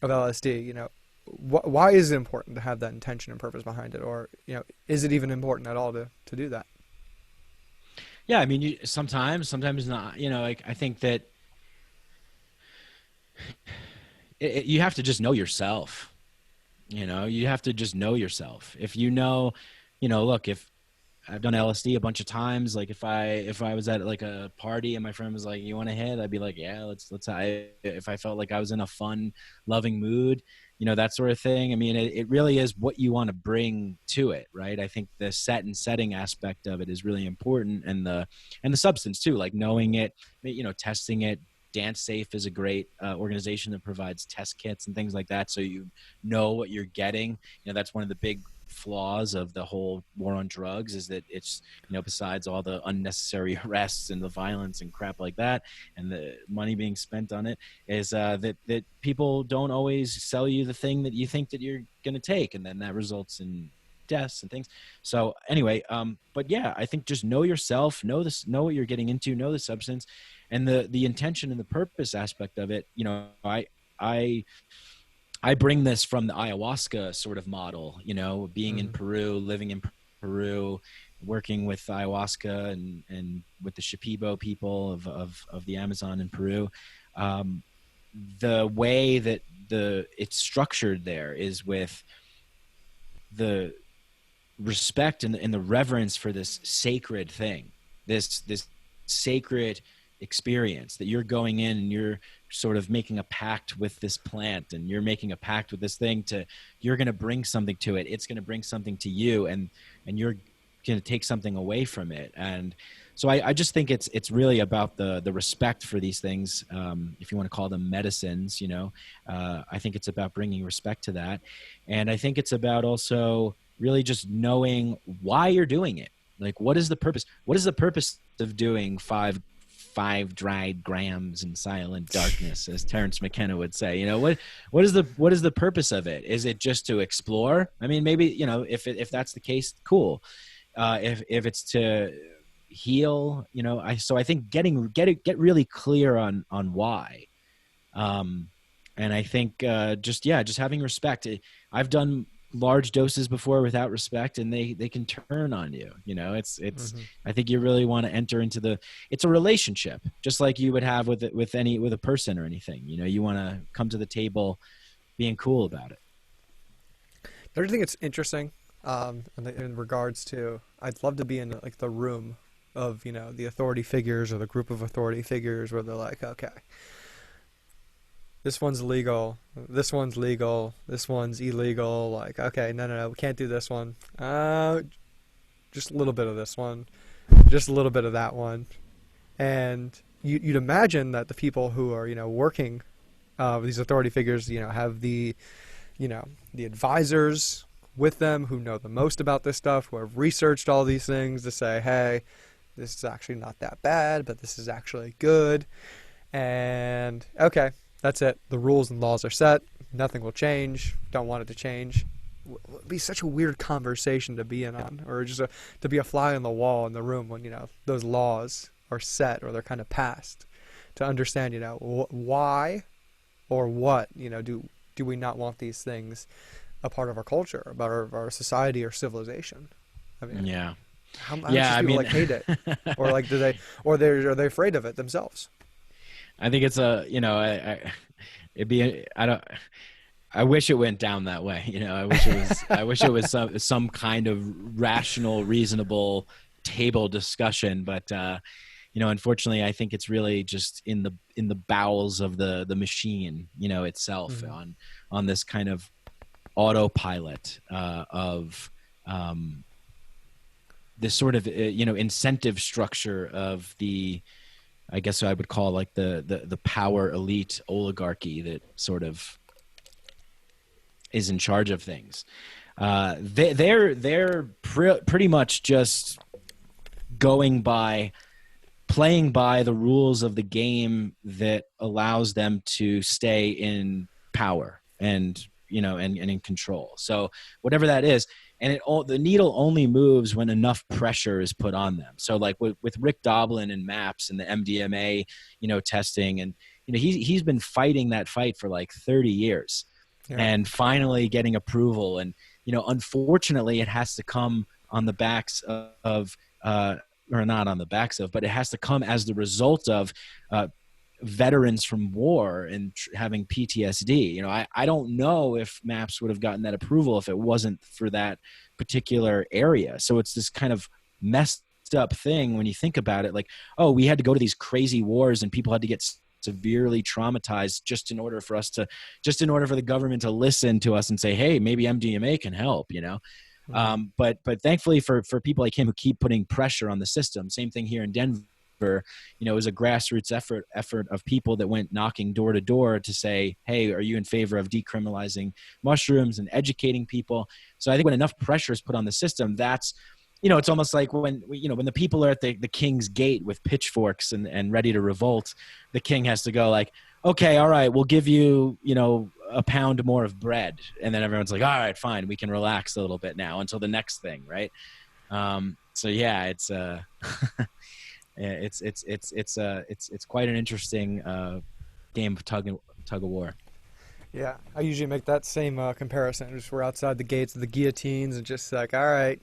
A: of LSD. You know, why is it important to have that intention and purpose behind it, or, you know, is it even important at all to do that?
B: Yeah, I mean, sometimes not. You know, like, I think that you have to just know yourself. You know, you have to just know yourself. If you know, you know, look, if I've done LSD a bunch of times, like if I was at like a party and my friend was like, "You want to hit?" I'd be like, "Yeah, let's." If I felt like I was in a fun, loving mood, you know, that sort of thing. I mean, it really is what you want to bring to it, right? I think the setting aspect of it is really important, and the substance too, like knowing it, you know, testing it. Dance Safe is a great organization that provides test kits and things like that, so you know what you're getting. You know, that's one of the big flaws of the whole war on drugs, is that it's, you know, besides all the unnecessary arrests and the violence and crap like that, and the money being spent on it, is that people don't always sell you the thing that you think that you're going to take, and then that results in deaths and things. So anyway, but yeah, I think just know yourself, know what you're getting into, know the substance, and the intention and the purpose aspect of it. You know, I bring this from the ayahuasca sort of model, you know, being in Peru, living in Peru, working with ayahuasca and with the Shipibo people of the Amazon in Peru. The way that it's structured there is with the respect and the reverence for this sacred thing, this sacred experience that you're going in, and you're sort of making a pact with this plant, and you're making a pact with this thing you're going to bring something to it. It's going to bring something to you, and you're going to take something away from it. And so I just think it's really about the respect for these things. If you want to call them medicines, you know, I think it's about bringing respect to that. And I think it's about also really just knowing why you're doing it. Like, what is the purpose? What is the purpose of doing five dried grams in silent darkness, as Terrence McKenna would say? You know, what is the purpose of it? Is it just to explore? I mean, maybe, you know, if that's the case, cool. If it's to heal, you know, I think get really clear on why. And I think just having respect. I've done large doses before without respect, and they can turn on you. You know, it's I think you really want to enter into it's a relationship, just like you would have with a person or anything. You know, you want to come to the table being cool about it.
A: Don't you think it's interesting in regards to, I'd love to be in like the room of, you know, the authority figures or the group of authority figures where they're like, okay, this one's legal, this one's legal, this one's illegal. Like, okay, no, we can't do this one. Just a little bit of this one, just a little bit of that one. And you'd imagine that the people who are, you know, working with these authority figures, you know, have the advisors with them who know the most about this stuff, who have researched all these things to say, hey, this is actually not that bad, but this is actually good. And okay, that's it. The rules and laws are set. Nothing will change. Don't want it to change. It would be such a weird conversation to be in on, or just to be a fly on the wall in the room when, you know, those laws are set or they're kind of passed, to understand, you know, why or what, you know, do we not want these things a part of our culture, about our society or civilization? I mean,
B: yeah.
A: How much people like hate it, or like are they afraid of it themselves?
B: I think it's I wish it went down that way. I wish it was some kind of rational, reasonable table discussion. But unfortunately, I think it's really just in the bowels of the machine, itself,
A: Mm-hmm.
B: on this kind of autopilot of this sort of incentive structure of the, I guess I would call like the power elite oligarchy that sort of is in charge of things. They're pretty much just playing by the rules of the game that allows them to stay in power and and in control. So whatever that is, and the needle only moves when enough pressure is put on them. So like with Rick Doblin and MAPS and the MDMA, testing, and he's been fighting that fight for like 30 years.
A: Yeah.
B: And finally getting approval. And, unfortunately it has to come on the backs of or not on the backs of, but it has to come as the result of veterans from war and having PTSD. I don't know if MAPS would have gotten that approval if it wasn't for that particular area. So it's this kind of messed up thing when you think about it, like, oh, we had to go to these crazy wars and people had to get severely traumatized just in order for the government to listen to us and say, hey, maybe MDMA can help,
A: Mm-hmm.
B: but thankfully for people like him who keep putting pressure on the system. Same thing here in Denver. It was a grassroots effort of people that went knocking door to door to say, hey, are you in favor of decriminalizing mushrooms and educating people? So I think when enough pressure is put on the system, that's, it's almost like when the people are at the king's gate with pitchforks and ready to revolt, the king has to go like, okay, all right, we'll give you, a pound more of bread. And then everyone's like, all right, fine, we can relax a little bit now until the next thing. Right. So yeah, it's it's quite an interesting game of tug of war.
A: Yeah, I usually make that same comparison. Just we're outside the gates of the guillotines and just like, all right,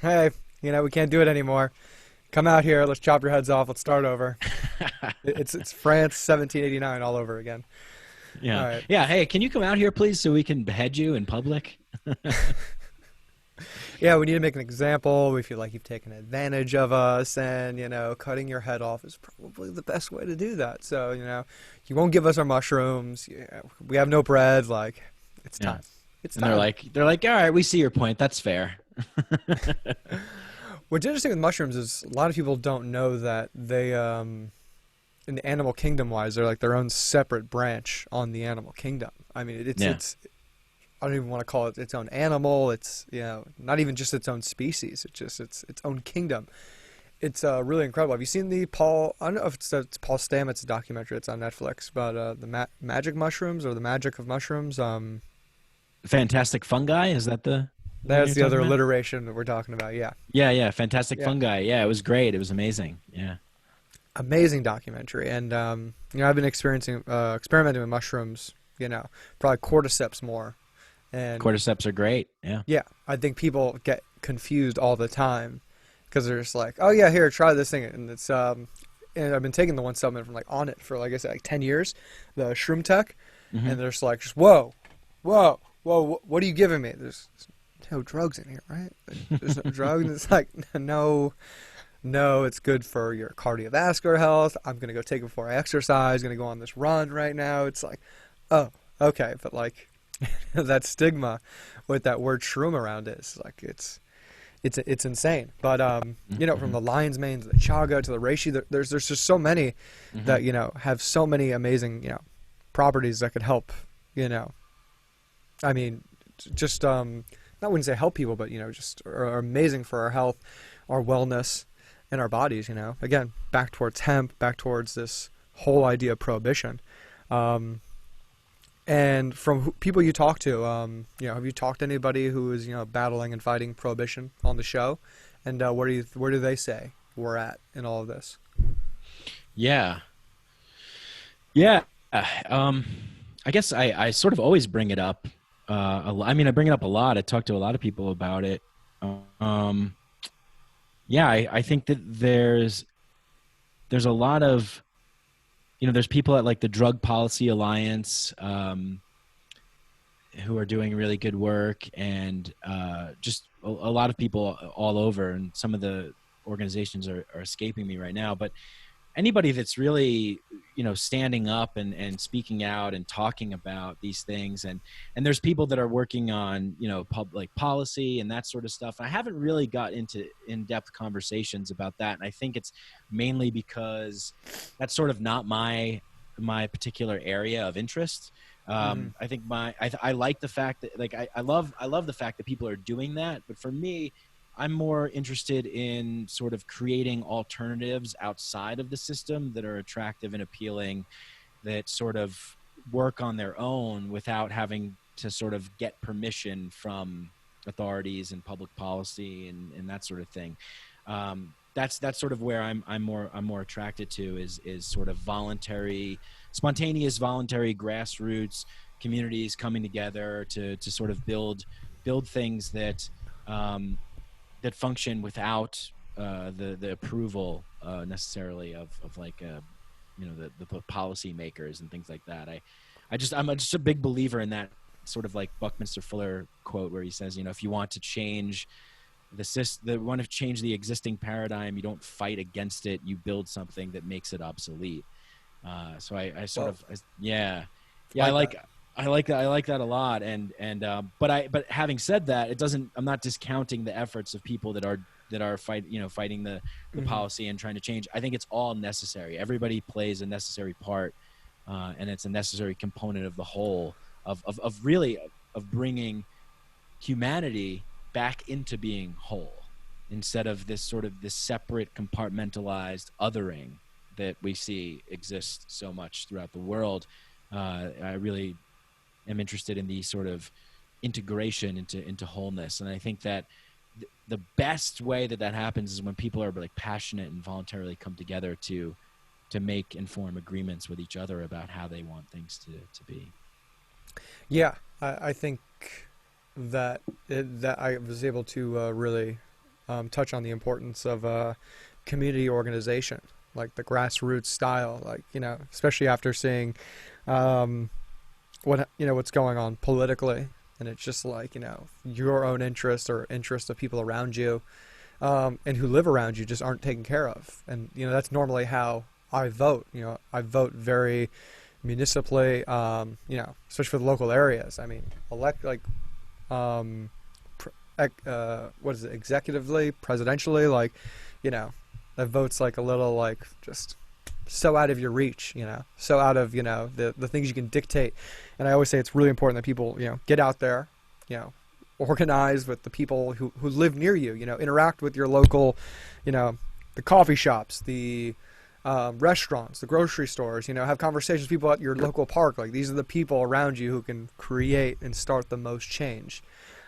A: hey, we can't do it anymore. Come out here, let's chop your heads off, let's start over. It's France 1789 all over again.
B: Yeah.
A: All right.
B: Yeah. Hey, can you come out here, please, so we can behead you in public?
A: Yeah, we need to make an example. We feel like you've taken advantage of us, and cutting your head off is probably the best way to do that. So you won't give us our mushrooms. Yeah, we have no bread. Like, it's time. It's time.
B: And they're like, all right, we see your point. That's fair.
A: What's interesting with mushrooms is a lot of people don't know that they, in the animal kingdom wise, they're like their own separate branch on the animal kingdom. I mean, it's I don't even want to call it its own animal. It's not even just its own species. It's just its own kingdom. It's really incredible. Have you seen the Paul? I don't know if it's Paul Stamets documentary. It's on Netflix. But the magic mushrooms or the magic of mushrooms.
B: Fantastic fungi, is that the?
A: That's the other alliteration that we're talking about. Yeah.
B: Yeah. Fantastic fungi. Yeah, it was great. It was amazing. Yeah.
A: Amazing documentary, and I've been experimenting with mushrooms. Probably cordyceps more. And
B: cordyceps are great. Yeah.
A: Yeah, I think people get confused all the time because they're just like, oh yeah, here, try this thing, and it's and I've been taking the one supplement from like on it for like I said, like 10 years, the Shroom Tech, and they're just like, whoa, what are you giving me? There's no drugs in here, right? There's no drugs. And it's like, no, it's good for your cardiovascular health. I'm gonna go take it before I exercise. Gonna go on this run right now. It's like, oh, okay, but like. That stigma with that word shroom around it is like it's insane. But from the lion's mane to the chaga to the reishi, there's just so many that have so many amazing properties that could help. I mean, just I wouldn't say help people, but just are amazing for our health, our wellness, and our bodies. Again, back towards hemp, back towards this whole idea of prohibition. And from people you talk to, have you talked to anybody who is battling and fighting prohibition on the show? And where do they say we're at in all of this?
B: Yeah. I guess I sort of always bring it up. I bring it up a lot. I talk to a lot of people about it. I think that there's a lot of there's people at like the Drug Policy Alliance, who are doing really good work, and just a lot of people all over, and some of the organizations are escaping me right now, but anybody that's really, standing up and speaking out and talking about these things, and there's people that are working on, public policy and that sort of stuff. I haven't really got into in-depth conversations about that, and I think it's mainly because that's sort of not my particular area of interest. I think I like the fact that, like, I love the fact that people are doing that, but for me, I'm more interested in sort of creating alternatives outside of the system that are attractive and appealing, that sort of work on their own without having to sort of get permission from authorities and public policy and that sort of thing. That's sort of where I'm more attracted to, is sort of spontaneous, voluntary, grassroots communities coming together to sort of build things that that function without the approval necessarily of like the policy makers and things like that. I'm just a big believer in that sort of like Buckminster Fuller quote where he says, if you want to change want to change the existing paradigm, you don't fight against it, you build something that makes it obsolete. So I sort of I like that a lot, but having said that, I'm not discounting the efforts of people that are fighting the policy and trying to change. I think it's all necessary. Everybody plays a necessary part, and it's a necessary component of the whole of bringing humanity back into being whole, instead of this separate, compartmentalized othering that we see exist so much throughout the world. I really am interested in the sort of integration into wholeness, and I think that the best way that happens is when people are like passionate and voluntarily come together to make informed agreements with each other about how they want things to be.
A: Yeah, I think that I was able to really touch on the importance of community organization, like the grassroots style, like, especially after seeing what's going on politically, and it's just like, your own interest or interest of people around you and who live around you just aren't taken care of. And that's normally how I vote. I vote very municipally, especially for the local areas. I mean, what is it, executively, presidentially, like, that vote's like a little, like, just so out of your reach, so out of, the things you can dictate. And I always say it's really important that people, get out there, organize with the people who live near you, interact with your local, the coffee shops, the restaurants, the grocery stores, have conversations with people at your local park. Like, these are the people around you who can create and start the most change.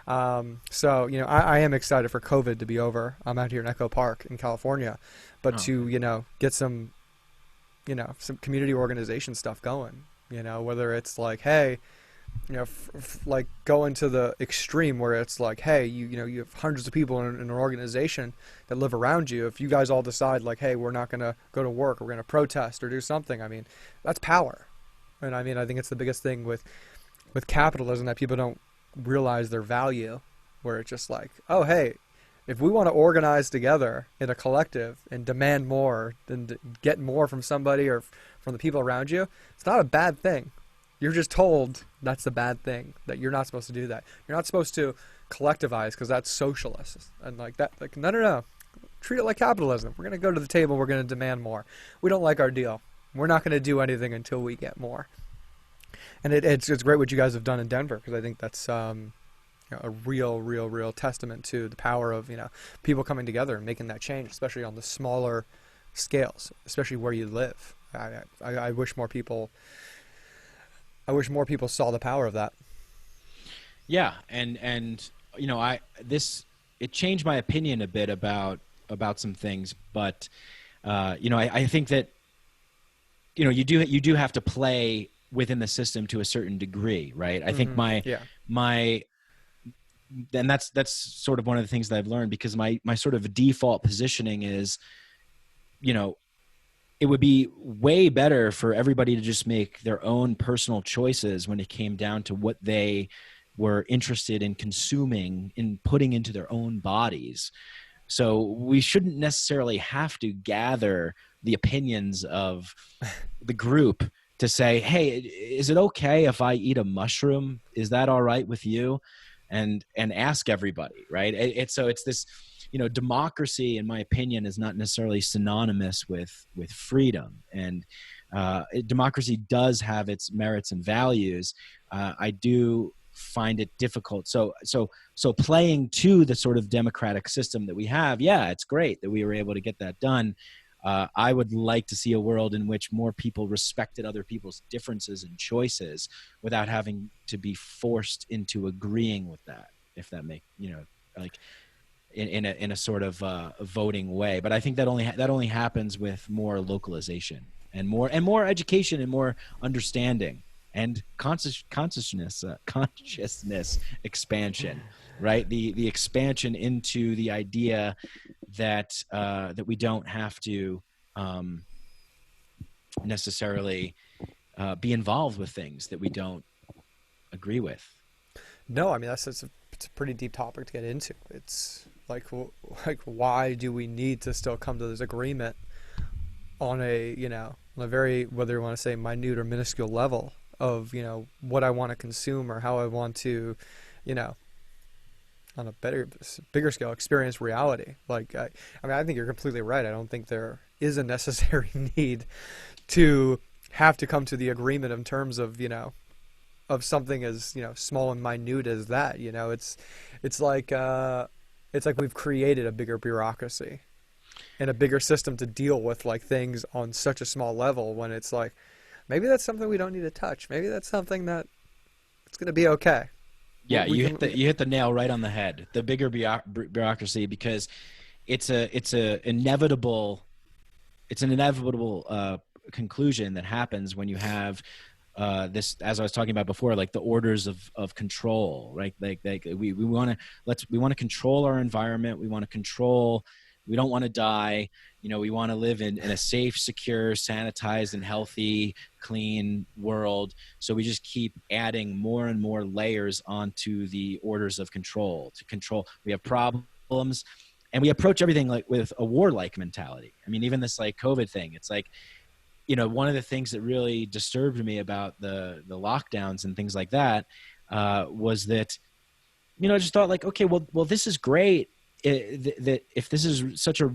A: So, I am excited for COVID to be over. I'm out here in Echo Park in California, but to, get some community organization stuff going, whether it's like, hey, like going to the extreme where it's like, hey, you have hundreds of people in an organization that live around you. If you guys all decide like, hey, we're not going to go to work, we're going to protest or do something, I mean, that's power. And I mean, I think it's the biggest thing with capitalism, that people don't realize their value, where it's just like, oh, hey, if we want to organize together in a collective and demand more and get more from somebody or from the people around you, it's not a bad thing. You're just told that's a bad thing, that you're not supposed to do that. You're not supposed to collectivize because that's socialist. And like that, like, no. Treat it like capitalism. We're going to go to the table. We're going to demand more. We don't like our deal. We're not going to do anything until we get more. And it's great what you guys have done in Denver, because I think that's a real testament to the power of people coming together and making that change, especially on the smaller scales, especially where you live. I wish more people saw the power of that.
B: Yeah, and it changed my opinion a bit about some things, but I think that you do have to play within the system to a certain degree, right? I think and that's sort of one of the things that I've learned, because my sort of default positioning is, it would be way better for everybody to just make their own personal choices when it came down to what they were interested in consuming, in putting into their own bodies. So we shouldn't necessarily have to gather the opinions of the group to say, hey, is it okay if I eat a mushroom? Is that all right with you? And ask everybody, right? So it's this, democracy, in my opinion, is not necessarily synonymous with freedom. And democracy does have its merits and values. I do find it difficult. So playing to the sort of democratic system that we have, yeah, it's great that we were able to get that done. I would like to see a world in which more people respected other people's differences and choices without having to be forced into agreeing with that, if that make, like in a sort of voting way. But I think that only happens with more localization and more education and more understanding and consciousness expansion, right? The expansion into the idea that we don't have to necessarily be involved with things that we don't agree with.
A: No, I mean it's a pretty deep topic to get into. It's like why do we need to still come to this agreement on a very, whether you want to say minute or minuscule level of what I want to consume or how I want to on a bigger scale experience reality. Like I think you're completely right. I don't think there is a necessary need to have to come to the agreement in terms of of something as small and minute as that. It's like we've created a bigger bureaucracy and a bigger system to deal with like things on such a small level, when it's like maybe that's something we don't need to touch. Maybe that's something that it's going to be okay.
B: Yeah, you hit the nail right on the head. The bigger bureaucracy, because it's an inevitable conclusion that happens when you have this, as I was talking about before, like the orders of control, right? Like we want to control our environment. We want to control. We don't want to die. We want to live in a safe, secure, sanitized, and healthy, clean world. So we just keep adding more and more layers onto the orders of control. We have problems, and we approach everything like with a warlike mentality. I mean, even this like COVID thing, it's like, one of the things that really disturbed me about the lockdowns and things like that was that, I just thought like, okay, well, this is great. That if this is such a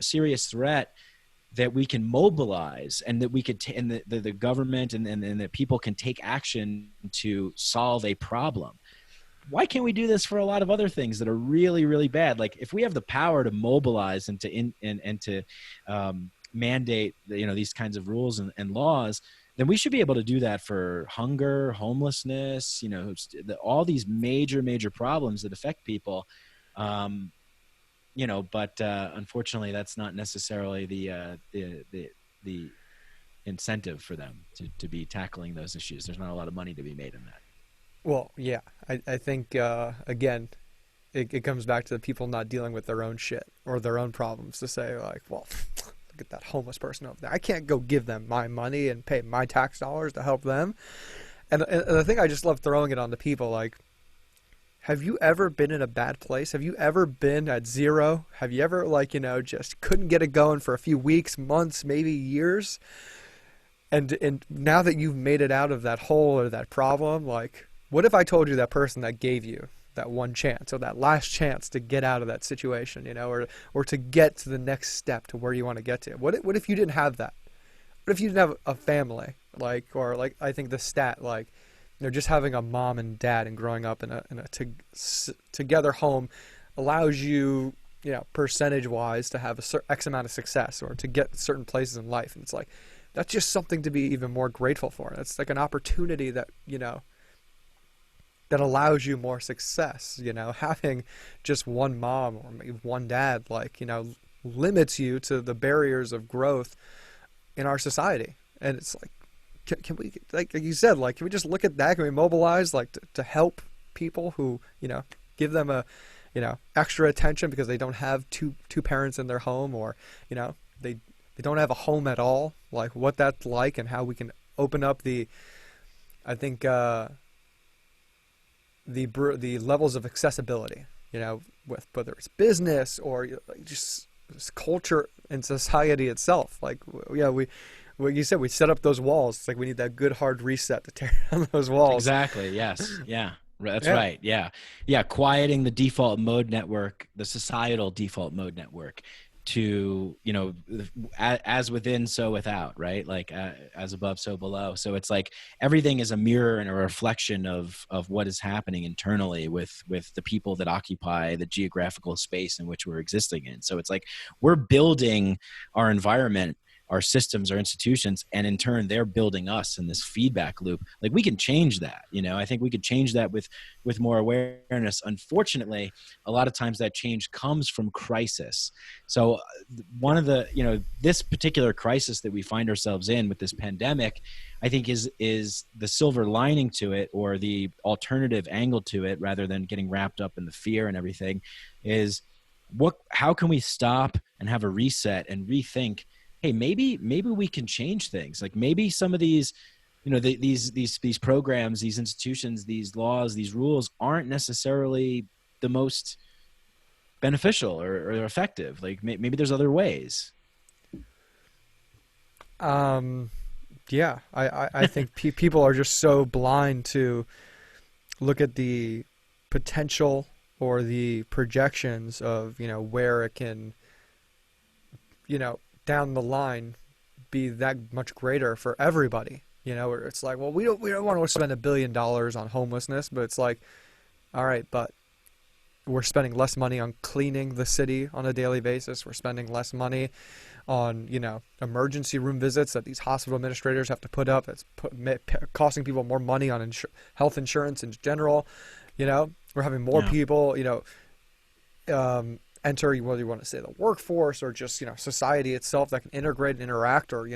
B: serious threat, that we can mobilize and that we could and the government and that people can take action to solve a problem. Why can't we do this for a lot of other things that are really, really bad? Like if we have the power to mobilize and to mandate these kinds of rules and laws, then we should be able to do that for hunger, homelessness, all these major problems that affect people. But unfortunately, that's not necessarily the incentive for them to be tackling those issues. There's not a lot of money to be made in that.
A: Well, yeah, I think again, it comes back to the people not dealing with their own shit or their own problems to say like, well, look at that homeless person over there. I can't go give them my money and pay my tax dollars to help them. And I think I just love throwing it on the people like, have you ever been in a bad place? Have you ever been at zero? Have you ever just couldn't get it going for a few weeks, months, maybe years? And now that you've made it out of that hole or that problem, like what if I told you that person that gave you that one chance or that last chance to get out of that situation, or to get to the next step to where you want to get to? What if you didn't have that? What if you didn't have a family? Or I think the stat, just having a mom and dad and growing up in a together home allows you, percentage wise to have a certain X amount of success or to get certain places in life. And it's like, that's just something to be even more grateful for. It's like an opportunity that, that allows you more success. Having just one mom or maybe one dad, limits you to the barriers of growth in our society. And it's like, can we, like you said, can we just look at that? Can we mobilize to help people who, give them a, extra attention because they don't have two parents in their home, or, they don't have a home at all, what that's like and how we can open up I think, the levels of accessibility, with whether it's business or just culture and society itself. Like, yeah, what you said, we set up those walls. It's like we need that good hard reset to tear down those walls.
B: Exactly. Yes. Yeah. That's
A: Yeah.
B: right. Yeah. Yeah. Quieting the default mode network, the societal default mode network to, as within, so without, right? Like as above, so below. So it's like everything is a mirror and a reflection of what is happening internally with the people that occupy the geographical space in which we're existing in. So it's like we're building our environment, our systems, our institutions, and in turn they're building us in this feedback loop. Like we can change that. I think we could change that with more awareness. Unfortunately, a lot of times that change comes from crisis. So one of the, this particular crisis that we find ourselves in with this pandemic, I think is the silver lining to it, or the alternative angle to it, rather than getting wrapped up in the fear and everything, is how can we stop and have a reset and rethink, hey, maybe we can change things. Like maybe some of these, these programs, these institutions, these laws, these rules aren't necessarily the most beneficial or effective. Like maybe there's other ways.
A: Yeah, I think people are just so blind to look at the potential or the projections of, where it can, down the line be that much greater for everybody. Where it's like, well, we don't want to spend $1 billion on homelessness, but it's like, all right, but we're spending less money on cleaning the city on a daily basis. We're spending less money on, emergency room visits that these hospital administrators have to put up. It's costing people more money on health insurance in general. We're having more people, enter, whether you want to say the workforce or just, society itself that can integrate and interact, or,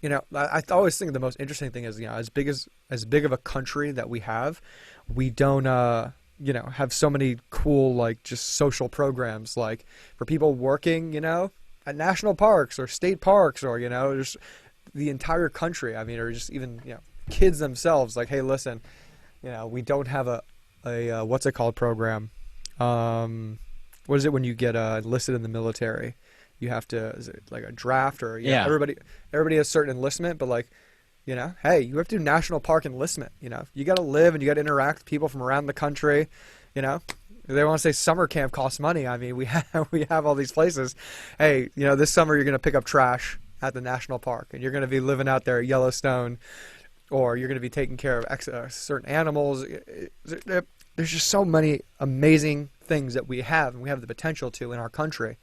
A: I always think the most interesting thing is, as big of a country that we have, we don't, have so many cool, like, just social programs, like for people working, at national parks or state parks, or, just the entire country. I mean, or just even, kids themselves, like, hey, listen, we don't have a what's it called program. What is it when you get enlisted in the military? You have to, is it like a draft, or everybody has certain enlistment, but like, hey, you have to do national park enlistment. You got to live and you got to interact with people from around the country. They want to say summer camp costs money. I mean, we have all these places. Hey, this summer you're going to pick up trash at the national park, and you're going to be living out there at Yellowstone, or you're going to be taking care of certain animals. There's just so many amazing things that we have, and we have the potential to in our country,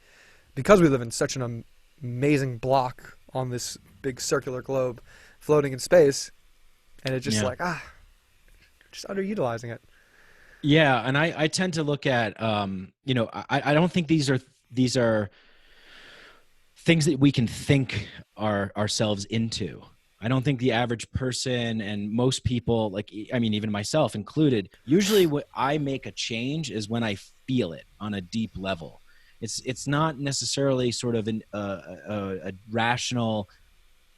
A: because we live in such an amazing block on this big circular globe floating in space, and it's just just underutilizing it.
B: Yeah, and I tend to look at, I don't think these are things that we can think ourselves into. I don't think the average person, and most people, like, I mean, even myself included, usually what I make a change is when I feel it on a deep level. It's not necessarily sort of a rational,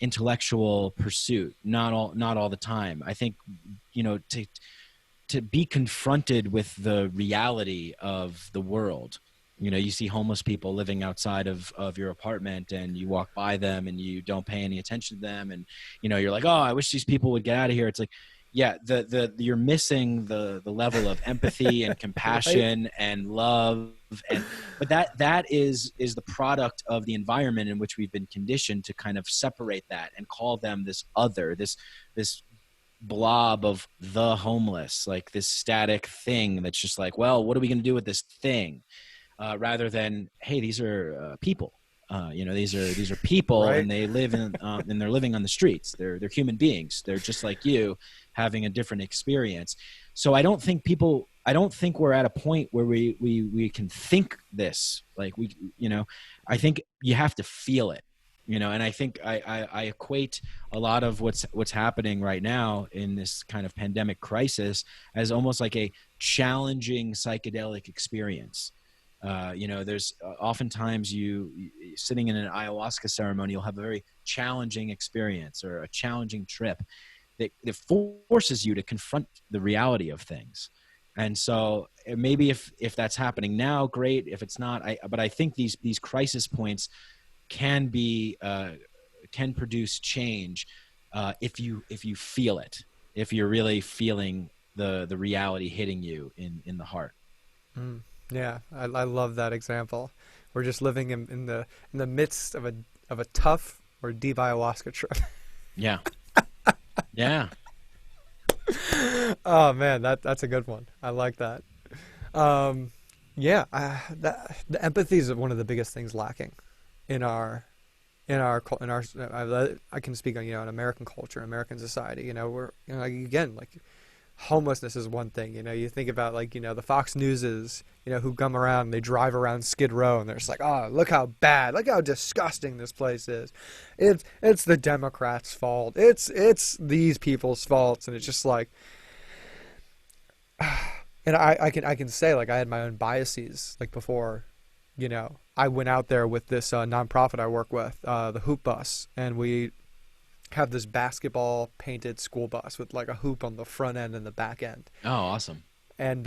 B: intellectual pursuit. Not all the time. I think, to be confronted with the reality of the world. You see homeless people living outside of your apartment, and you walk by them and you don't pay any attention to them. And, you're like, oh, I wish these people would get out of here. It's like, yeah, you're missing the level of empathy and compassion and love. But that is the product of the environment in which we've been conditioned to kind of separate that and call them this other, this blob of the homeless, like this static thing that's just like, well, what are we going to do with this thing? Rather than, hey, these are people. These are people, right? And they live in and they're living on the streets. They're human beings. They're just like you, having a different experience. So I don't think we're at a point where we can think this. Like I think you have to feel it. And I think I equate a lot of what's happening right now in this kind of pandemic crisis as almost like a challenging psychedelic experience. There's oftentimes you sitting in an ayahuasca ceremony, you'll have a very challenging experience or a challenging trip. that forces you to confront the reality of things. And so maybe if that's happening now, great. If it's not, but I think these crisis points can produce change if you feel it, if you're really feeling the reality hitting you in the heart.
A: Yeah, I love that example. We're just living in the midst of a tough or deep ayahuasca trip.
B: Yeah. Yeah.
A: Oh man, that's a good one. I like that. Yeah, the empathy is one of the biggest things lacking in our I can speak on in American culture, American society. We're like, again, like homelessness is one thing. You think about the Fox Newses, who come around and they drive around Skid Row and they're just like, oh, look how bad, look how disgusting this place is. It's the Democrats' fault. It's these people's faults, and it's just like, and I can say I had my own biases before, I went out there with this nonprofit I work with, the Hoop Bus, and we have this basketball painted school bus with a hoop on the front end and the back end.
B: Oh, awesome.
A: And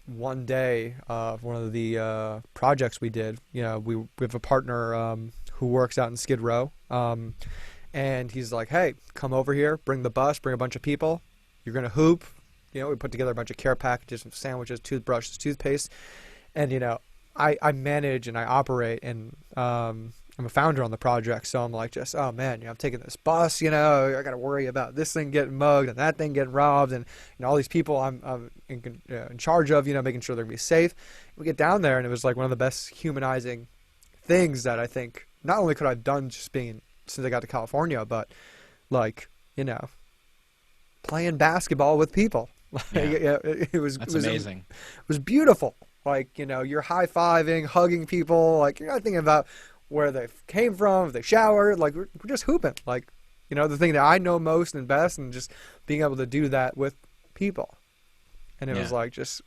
A: one day, one of the projects we did, we have a partner who works out in Skid Row, and he's like, hey, come over here, bring the bus, bring a bunch of people, you're going to hoop. We put together a bunch of care packages, some sandwiches, toothbrushes, toothpaste, and I manage and I operate, and I'm a founder on the project, so I'm like, oh man, I'm taking this bus, I got to worry about this thing getting mugged and that thing getting robbed, and all these people I'm in charge of, making sure they're gonna be safe. We get down there, and it was one of the best humanizing things that I think not only could I've done since I got to California, but playing basketball with people. It was
B: amazing.
A: It was beautiful. You're high-fiving, hugging people. You're not thinking about where they came from, if they showered. We're just hooping. The thing that I know most and best, and just being able to do that with people. And it was just...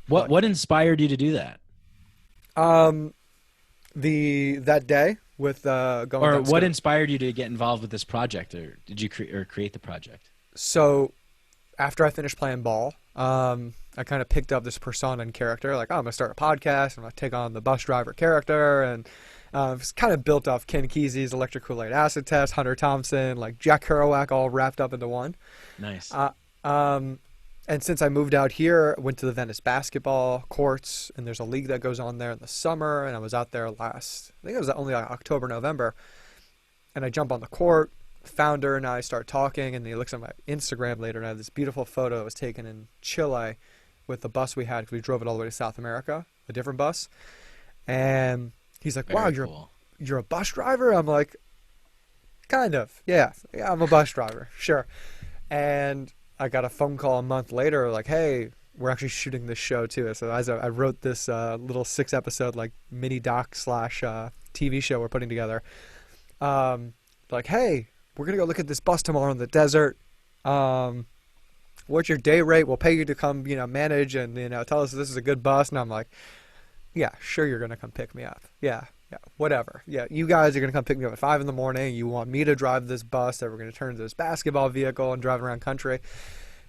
B: What inspired you to do that?
A: That day with going...
B: Or what inspired you to get involved with this project, or did you create the project?
A: So after I finished playing ball, I kind of picked up this persona and character. I'm going to start a podcast. I'm going to take on the bus driver character. And it's kind of built off Ken Kesey's Electric Kool-Aid Acid Test, Hunter Thompson, Jack Kerouac, all wrapped up into one.
B: Nice.
A: And since I moved out here, I went to the Venice basketball courts, and there's a league that goes on there in the summer. And I was out there I think it was only October, November. And I jump on the court. Founder and I start talking, and he looks at my Instagram later, and I have this beautiful photo that was taken in Chile with the bus we had, because we drove it all the way to South America, a different bus. And he's like, wow, you're a bus driver? I'm like, kind of. Yeah, I'm a bus driver. Sure. And I got a phone call a month later, hey, we're actually shooting this show too. So as I wrote this little 6-episode mini doc / TV show we're putting together. Hey, we're going to go look at this bus tomorrow in the desert. What's your day rate? We'll pay you to come, manage and, tell us this is a good bus. And I'm like, yeah, sure, you're going to come pick me up. Yeah, whatever. Yeah, you guys are going to come pick me up at 5 a.m. You want me to drive this bus that we're going to turn into this basketball vehicle and drive around country.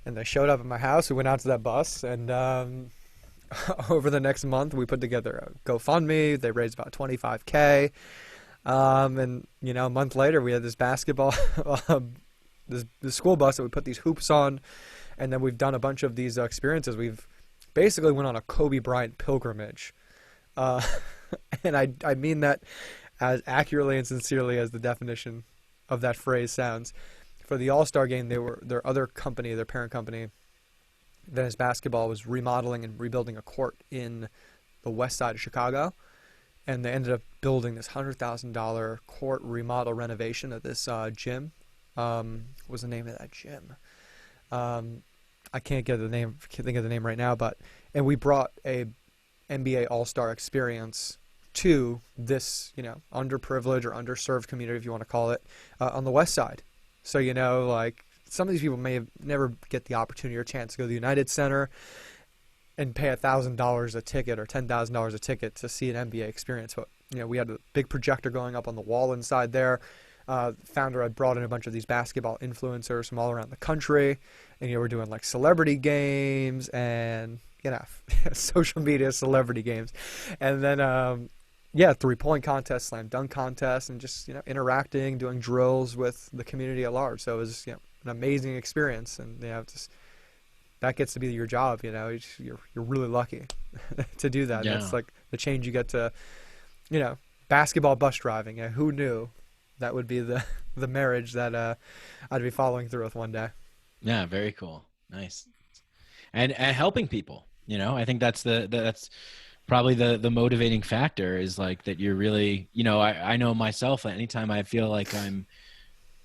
A: And they showed up at my house. We went out to that bus. And over the next month, we put together a GoFundMe. They raised about $25K. And a month later we had this basketball, this school bus that we put these hoops on, and then we've done a bunch of these experiences. We've basically went on a Kobe Bryant pilgrimage, and I mean that as accurately and sincerely as the definition of that phrase sounds. For the All-Star game, their other company, their parent company, Venice Basketball, was remodeling and rebuilding a court in the west side of Chicago. And they ended up building this $100,000 court remodel renovation of this gym. What was the name of that gym? I can't think of the name right now. And we brought a NBA All-Star Experience to this, underprivileged or underserved community, if you want to call it, on the west side. So some of these people may never get the opportunity or chance to go to the United Center and pay $1,000 a ticket or $10,000 a ticket to see an NBA experience. But we had a big projector going up on the wall inside there. founder had brought in a bunch of these basketball influencers from all around the country, and we're doing like celebrity games and social media celebrity games, and then 3-point contest, slam dunk contest, and just interacting, doing drills with the community at large. So it was an amazing experience, and just that gets to be your job. You're really lucky to do that.
B: Yeah.
A: That's like the change you get to, basketball bus driving. Who knew that would be the marriage that I'd be following through with one day.
B: Yeah, very cool. Nice. And helping people, I think that's that's probably the motivating factor, is like that you're really, I know myself, anytime I feel like I'm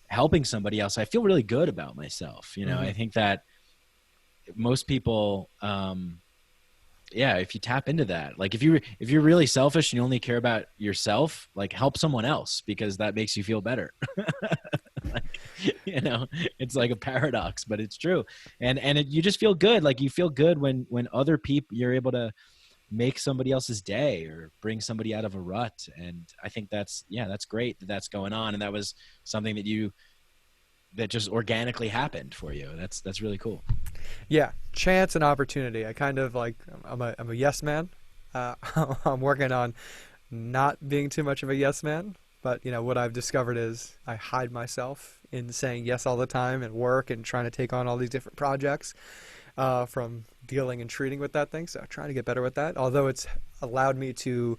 B: helping somebody else, I feel really good about myself. I think that most people, if you tap into that, like if you're really selfish and you only care about yourself, like help someone else, because that makes you feel better. It's like a paradox, but it's true. And you just feel good. Like you feel good when other people, you're able to make somebody else's day or bring somebody out of a rut. And I think that's great that's going on. And that was something that just organically happened for you. That's really cool. Yeah.
A: Chance and opportunity. I kind of like, I'm a yes man. I'm working on not being too much of a yes man, but what I've discovered is I hide myself in saying yes all the time at work and trying to take on all these different projects, from dealing and treating with that thing. So trying to get better with that, although it's allowed me to,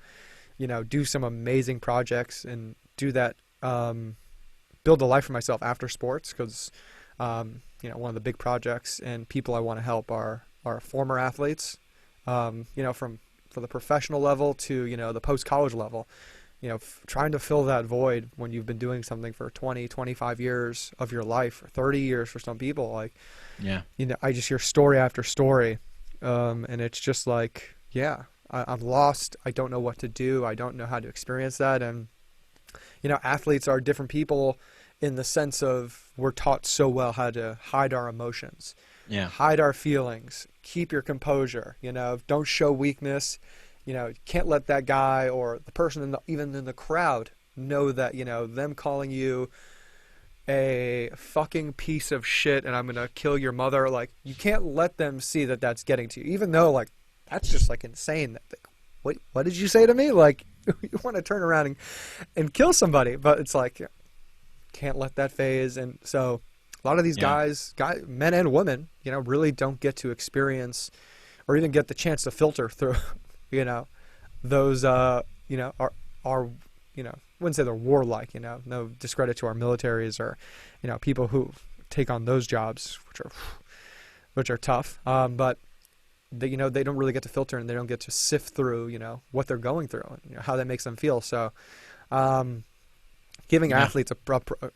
A: do some amazing projects and do that, build a life for myself after sports. Cause, one of the big projects and people I want to help are former athletes, from the professional level to, the post-college level, trying to fill that void when you've been doing something for 20, 25 years of your life, or 30 years for some people. Like, I just hear story after story. And it's just like, I'm lost. I don't know what to do. I don't know how to experience that. And, athletes are different people in the sense of we're taught so well how to hide our emotions, hide our feelings, keep your composure, don't show weakness. Can't let that guy or the person even in the crowd know that, them calling you a fucking piece of shit and I'm going to kill your mother. Like, you can't let them see that that's getting to you, even though, like, that's just, like, insane. Wait, what did you say to me? Like, you want to turn around and kill somebody, but it's like, can't let that phase. And so a lot of these guys, men and women, really don't get to experience or even get the chance to filter through, those, are wouldn't say they're warlike, no discredit to our militaries or, people who take on those jobs, which are tough. But they, they don't really get to filter and they don't get to sift through, what they're going through and how that makes them feel. So, giving athletes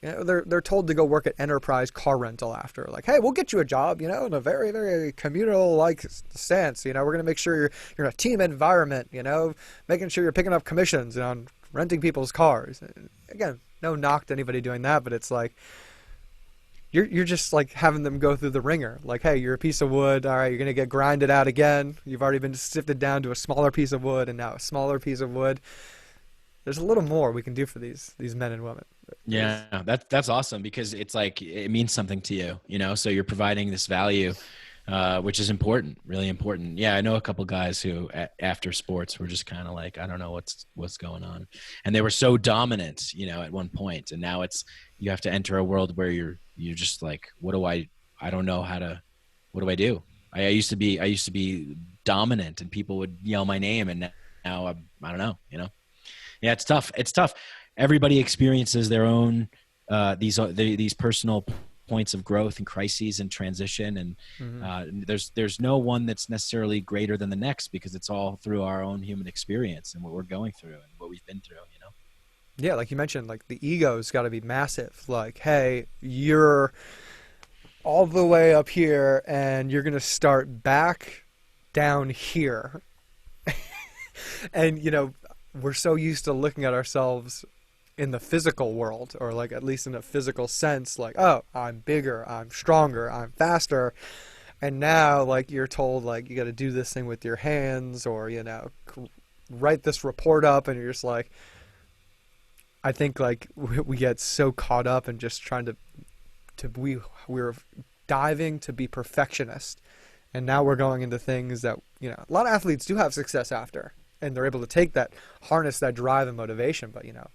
A: they're told to go work at Enterprise car rental after, like, hey, we'll get you a job, in a very, very communal like sense. We're going to make sure you're in a team environment, making sure you're picking up commissions on renting people's cars. And again, no knock to anybody doing that, but it's like you're just like having them go through the ringer. Like, hey, you're a piece of wood. All right, you're going to get grinded out again. You've already been sifted down to a smaller piece of wood and now a smaller piece of wood. There's a little more we can do for these men and women.
B: Yeah, that's awesome, because it's like it means something to you, so you're providing this value, which is important, really important. Yeah, I know a couple guys who after sports were just kind of like, I don't know what's going on, and they were so dominant, at one point, and now you have to enter a world where you're just like, what do I don't know what do I do? I used to be dominant and people would yell my name, and now I don't know, Yeah, it's tough. It's tough. Everybody experiences their own these personal points of growth and crises and transition, and there's no one that's necessarily greater than the next, because it's all through our own human experience and what we're going through and what we've been through.
A: Yeah, like you mentioned, like the ego's got to be massive. Like, hey, you're all the way up here, and you're gonna start back down here, and we're so used to looking at ourselves in the physical world, or like at least in a physical sense, like, oh, I'm bigger, I'm stronger, I'm faster. And now, like, you're told, like, you got to do this thing with your hands, or, write this report up, and you're just like, I think like we get so caught up in just trying we're diving to be perfectionist, and now we're going into things that, you know, a lot of athletes do have success after, and they're able to take that, harness that drive and motivation. But, you know,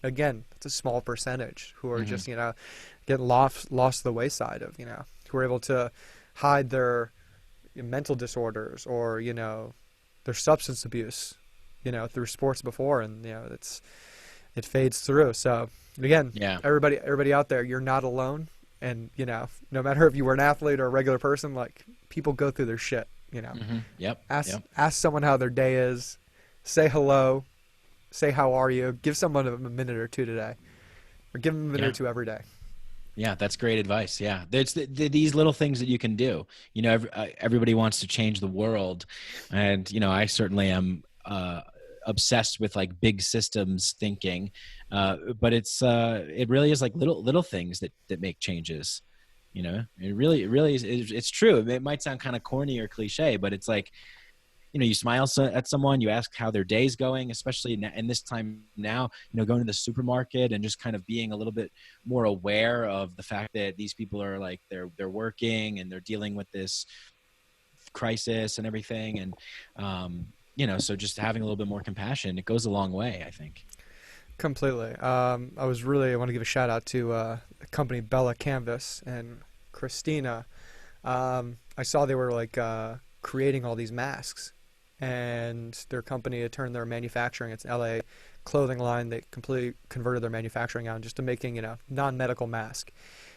A: again, it's a small percentage who are just, you know, get lost the wayside of, you know, who are able to hide their mental disorders or, you know, their substance abuse, you know, through sports before, and, you know, it fades through. So again, everybody out there, you're not alone. And, you know, no matter if you were an athlete or a regular person, like, people go through their shit, you know. Ask someone how their day is. Say hello. Say how are you. Give someone a minute or two today. Or give them a minute or two every day.
B: Yeah, that's great advice. Yeah, there's these little things that you can do. You know, everybody wants to change the world. And, you know, I certainly am obsessed with like big systems thinking, but it really is like little things that make changes. You know, it really is. It's true. It might sound kind of corny or cliche, but it's like, you know, you smile at someone, you ask how their day's going, especially in this time now, you know, going to the supermarket and just kind of being a little bit more aware of the fact that these people are like, they're working and they're dealing with this crisis and everything. And, you know, so just having a little bit more compassion, it goes a long way, I think.
A: Completely. I want to give a shout out to the company Bella Canvas and Christina. I saw they were like creating all these masks, and their company had turned their manufacturing, it's an LA clothing line, they completely converted their manufacturing on just to making, you know, non-medical mask.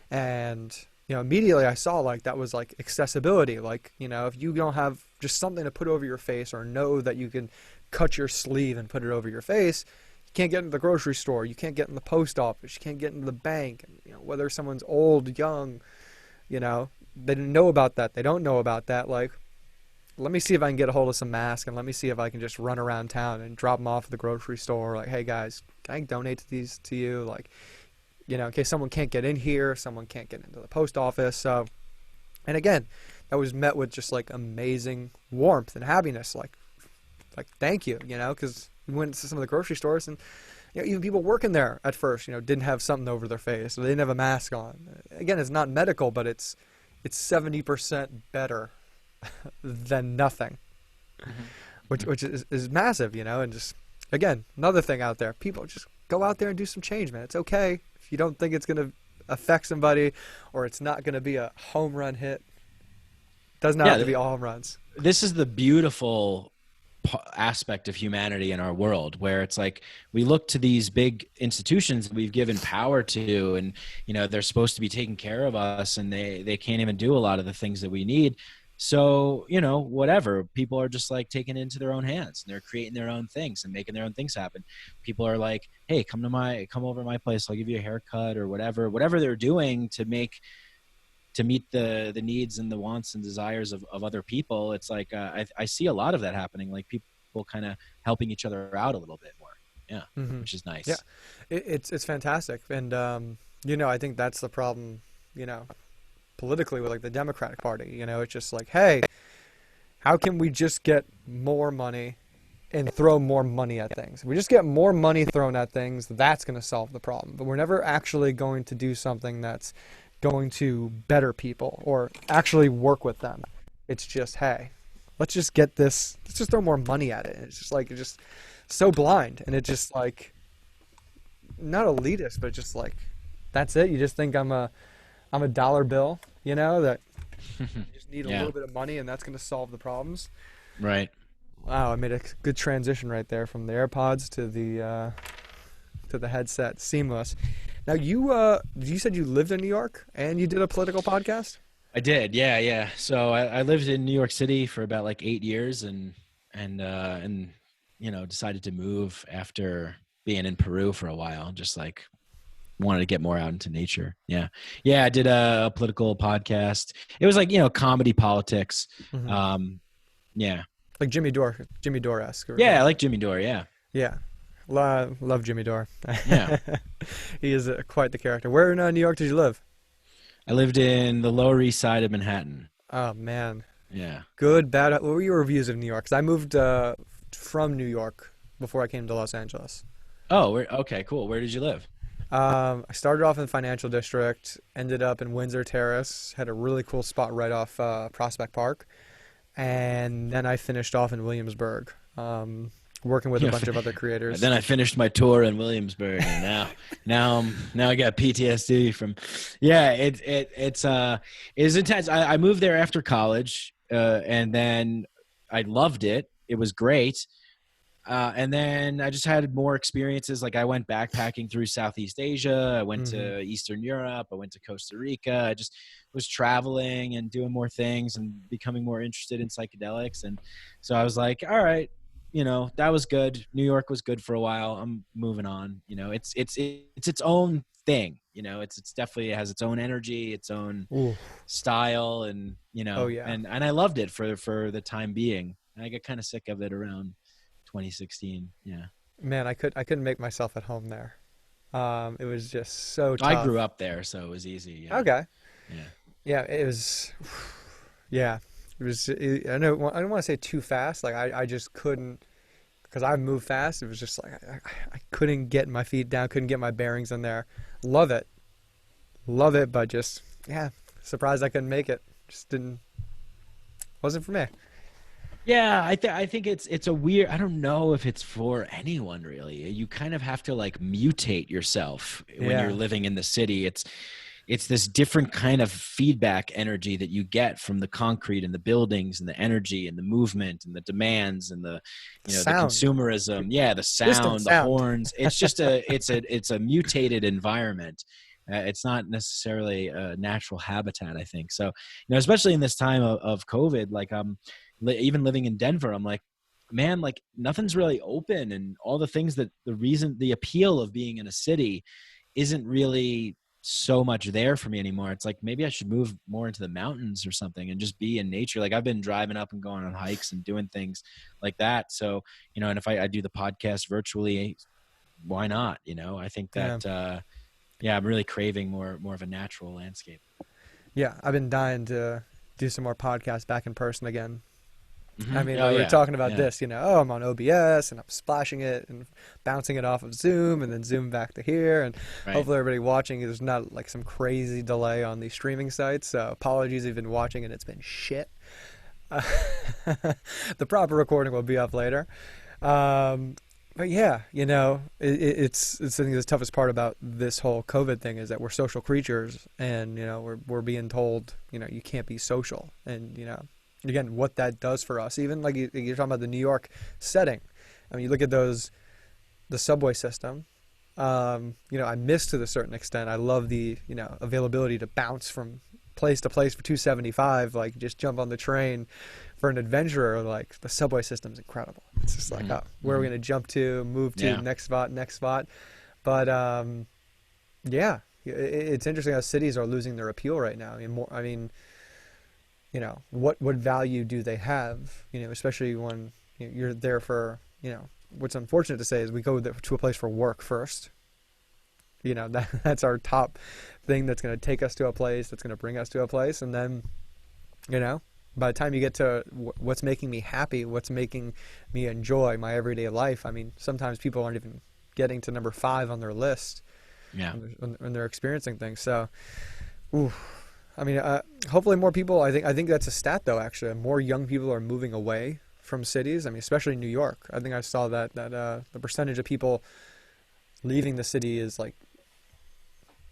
A: And, you know, immediately I saw like that was like accessibility. Like, you know, if you don't have just something to put over your face, or know that you can cut your sleeve and put it over your face, you can't get into the grocery store, you can't get in the post office, you can't get into the bank. And, you know, whether someone's old, young, you know, they didn't know about that, they don't know about that. Like, let me see if I can get a hold of some masks, and let me see if I can just run around town and drop them off at the grocery store. Like, hey guys, can I donate these to you? Like, you know, in case someone can't get in here, someone can't get into the post office. So, and again, that was met with just like amazing warmth and happiness. Like thank you, you know, because we went to some of the grocery stores, and, you know, even people working there at first, you know, didn't have something over their face, or they didn't have a mask on. Again, it's not medical, but it's 70% better than nothing, which is massive, you know. And just, again, another thing out there, people just go out there and do some change, man. It's okay if you don't think it's going to affect somebody, or it's not going to be a home run hit. It does not have to be all home runs. This
B: is the beautiful aspect of humanity in our world, where it's like we look to these big institutions that we've given power to, and, you know, they're supposed to be taking care of us, and they can't even do a lot of the things that we need. So, you know, whatever, people are just like taking it into their own hands, and they're creating their own things and making their own things happen. People are like, hey, come over to my place, I'll give you a haircut, or whatever they're doing to meet the needs and the wants and desires of other people. It's like, I see a lot of that happening, like people kind of helping each other out a little bit more. Yeah. Which is nice.
A: Yeah. It's fantastic. And, you know, I think that's the problem, you know, politically with like the Democratic Party. You know, it's just like, hey, how can we just get more money and throw more money at things? If we just get more money thrown at things, that's going to solve the problem. But we're never actually going to do something that's going to better people or actually work with them. It's just, hey, let's just throw more money at it. It's just like, it's just so blind, and it's just like, not elitist, but just like, that's it. You just think I'm a dollar bill, you know, that you just need a little bit of money, and that's going to solve the problems.
B: Right.
A: Wow, I made a good transition right there from the AirPods to the headset. Seamless. Now, you said you lived in New York and you did a political podcast?
B: I did, yeah. So I lived in New York City for about like 8 years, and you know, decided to move after being in Peru for a while. Just like wanted to get more out into nature. Yeah. I did a political podcast. It was like, you know, comedy politics. Yeah.
A: Like Jimmy Dore-esque.
B: Yeah, I like Jimmy Dore. Yeah.
A: Yeah. Love Jimmy Dore.
B: Yeah.
A: He is quite the character. Where in New York did you live?
B: I lived in the Lower East Side of Manhattan.
A: Oh, man.
B: Yeah.
A: Good, bad. What were your reviews of New York? Because I moved from New York before I came to Los Angeles.
B: Oh, okay, cool. Where did you live?
A: I started off in the financial district, ended up in Windsor Terrace, had a really cool spot right off Prospect Park, and then I finished off in Williamsburg, working with a
B: Yeah.
A: bunch of other creators.
B: Then I finished my tour in Williamsburg, and now I got PTSD from. Yeah, it's intense. I moved there after college, and then I loved it. It was great. And then I just had more experiences. Like I went backpacking through Southeast Asia. I went
A: Hmm.
B: to Eastern Europe. I went to Costa Rica. I just was traveling and doing more things and becoming more interested in psychedelics. And so I was like, all right, that was good. New York was good for a while. I'm moving on. It's its own thing. It's definitely, it has its own energy, its own
A: Ooh.
B: style, and
A: Oh yeah.
B: and I loved it for the time being. And I got kind of sick of it around 2016. Yeah.
A: Man, I couldn't make myself at home there. It was just so
B: I
A: tough.
B: grew up there, so it was easy. Yeah.
A: Okay.
B: Yeah.
A: Yeah, it was. Yeah, it was. I don't want to say too fast. Like I just couldn't because I moved fast. It was just like I couldn't get my feet down, couldn't get my bearings in there. Love it, but just yeah, surprised I couldn't make it. Just didn't. Wasn't for me.
B: Yeah, I think it's a weird. I don't know if it's for anyone really. You kind of have to like mutate yourself when you're
A: Yeah,
B: living in the city. It's this different kind of feedback energy that you get from the concrete and the buildings and the energy and the movement and the demands and
A: the
B: the
A: sound,
B: consumerism. Yeah, the
A: distant
B: sound, the
A: sound.
B: horns. It's just it's a mutated environment. It's not necessarily a natural habitat, I think. So, especially in this time of COVID, like even living in Denver, I'm like, man, like nothing's really open, and all the things that the appeal of being in a city isn't really so much there for me anymore. It's like maybe I should move more into the mountains or something and just be in nature. Like I've been driving up and going on hikes and doing things like that. So, and if I do the podcast virtually, why not? I think
A: Yeah,
B: that yeah, I'm really craving more of a natural landscape.
A: yeah. I've been dying to do some more podcasts back in person again. I mean,
B: Oh
A: we were
B: yeah,
A: talking about
B: yeah,
A: this, oh, I'm on OBS and I'm splashing it and bouncing it off of Zoom and then Zoom back to here. And
B: right.
A: hopefully everybody watching is not like some crazy delay on these streaming sites. So apologies if you've been watching and it's been shit. Uh, the proper recording will be up later. But yeah, it's I think the toughest part about this whole COVID thing is that we're social creatures, and we're being told you can't be social, and again what that does for us. Even like you're talking about the New York setting. I mean, you look at the subway system. I miss to a certain extent. I love the availability to bounce from place to place for 275. Like just jump on the train. For an adventurer, like the subway system's incredible. It's just like, oh, where are we going to jump to, move to,
B: Yeah.
A: next spot. But yeah, it's interesting how cities are losing their appeal right now. I mean, what value do they have? Especially when you're there for, what's unfortunate to say is we go to a place for work first. That's our top thing that's going to take us to a place, that's going to bring us to a place, and then, by the time you get to what's making me happy, what's making me enjoy my everyday life, I mean, sometimes people aren't even getting to number 5 on their list
B: Yeah.
A: when they're experiencing things. So, ooh, I mean, hopefully more people. I think that's a stat though. Actually, more young people are moving away from cities. I mean, especially New York. I think I saw that the percentage of people leaving the city is like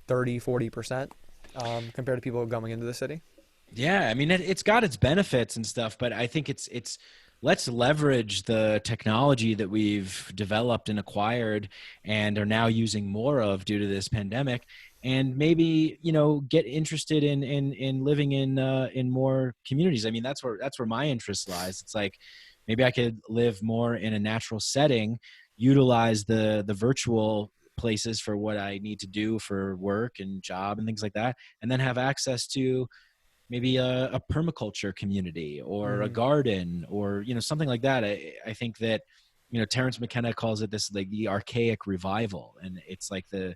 A: 30-40% compared to people going into the city.
B: Yeah, I mean it's got its benefits and stuff, but I think it's let's leverage the technology that we've developed and acquired and are now using more of due to this pandemic, and maybe get interested in living in more communities. I mean that's where my interest lies. It's like maybe I could live more in a natural setting, utilize the virtual places for what I need to do for work and job and things like that, and then have access to maybe a permaculture community or a
A: Mm,
B: garden or something like that. I think that Terrence McKenna calls it this, like the archaic revival, and it's like the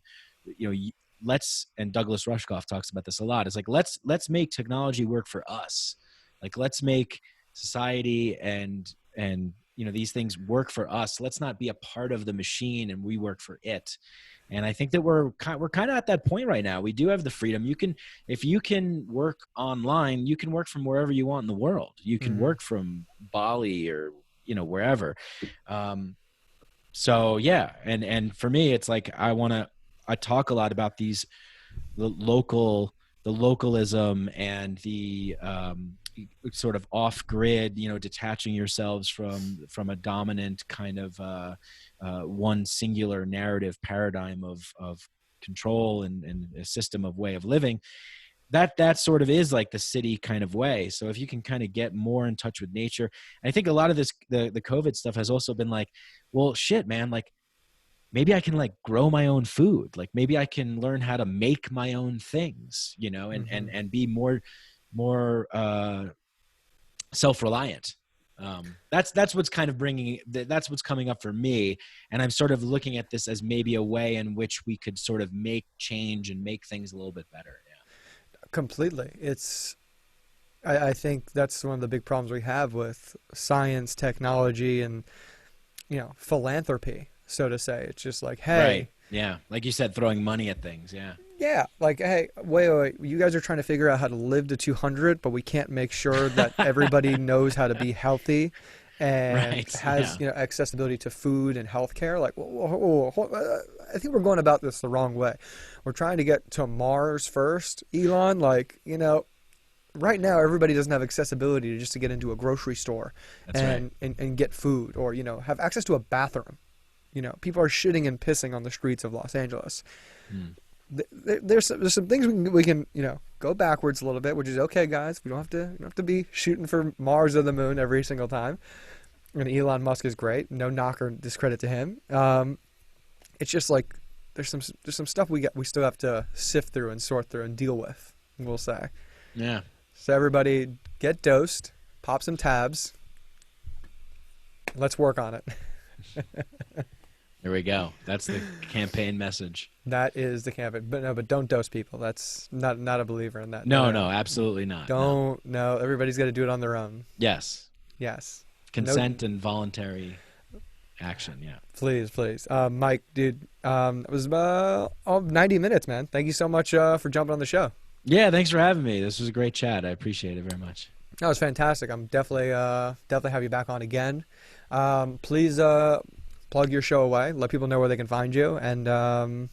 B: let's, and Douglas Rushkoff talks about this a lot. It's like let's make technology work for us. Like let's make society and these things work for us. Let's not be a part of the machine and we work for it. And I think that we're kind of at that point right now. We do have the freedom. If you can work online, you can work from wherever you want in the world. You can work from Bali or, wherever. So yeah. And for me, it's like, I talk a lot about the localism and the, sort of off grid, detaching yourselves from a dominant kind of one singular narrative paradigm of control and a system of way of living. That sort of is like the city kind of way. So if you can kind of get more in touch with nature, I think a lot of this, the COVID stuff has also been like, well, shit, man, like maybe I can like grow my own food. Like maybe I can learn how to make my own things, and be more self-reliant. That's what's kind of that's what's coming up for me. And I'm sort of looking at this as maybe a way in which we could sort of make change and make things a little bit better. Yeah.
A: Completely. I think that's one of the big problems we have with science, technology, and, philanthropy, so to say. It's just like, hey.
B: Right. Yeah. Like you said, throwing money at things. Yeah.
A: Yeah. Like, hey, wait. You guys are trying to figure out how to live to 200, but we can't make sure that everybody knows how to be healthy and has, accessibility to food and healthcare. Like, I think we're going about this the wrong way. We're trying to get to Mars first, Elon. Like, right now everybody doesn't have accessibility just to get into a grocery store and get food or, have access to a bathroom. People are shitting and pissing on the streets of Los Angeles. There's some things we can go backwards a little bit, which is okay, guys. We don't have to be shooting for Mars or the moon every single time. And Elon Musk is great. No knock or discredit to him. It's just like there's some stuff we still have to sift through and sort through and deal with, we'll say.
B: Yeah.
A: So everybody get dosed, pop some tabs. Let's work on it.
B: There we go. That's the campaign message.
A: That is the campaign. But don't dose people. That's not a believer in that.
B: No, absolutely not.
A: No. Everybody's got to do it on their own.
B: Yes. Consent and voluntary action. Yeah.
A: Please. Mike, dude, it was about 90 minutes, man. Thank you so much for jumping on the show.
B: Yeah, thanks for having me. This was a great chat. I appreciate it very much.
A: That was fantastic. I'm definitely have you back on again. Please plug your show away. Let people know where they can find you. And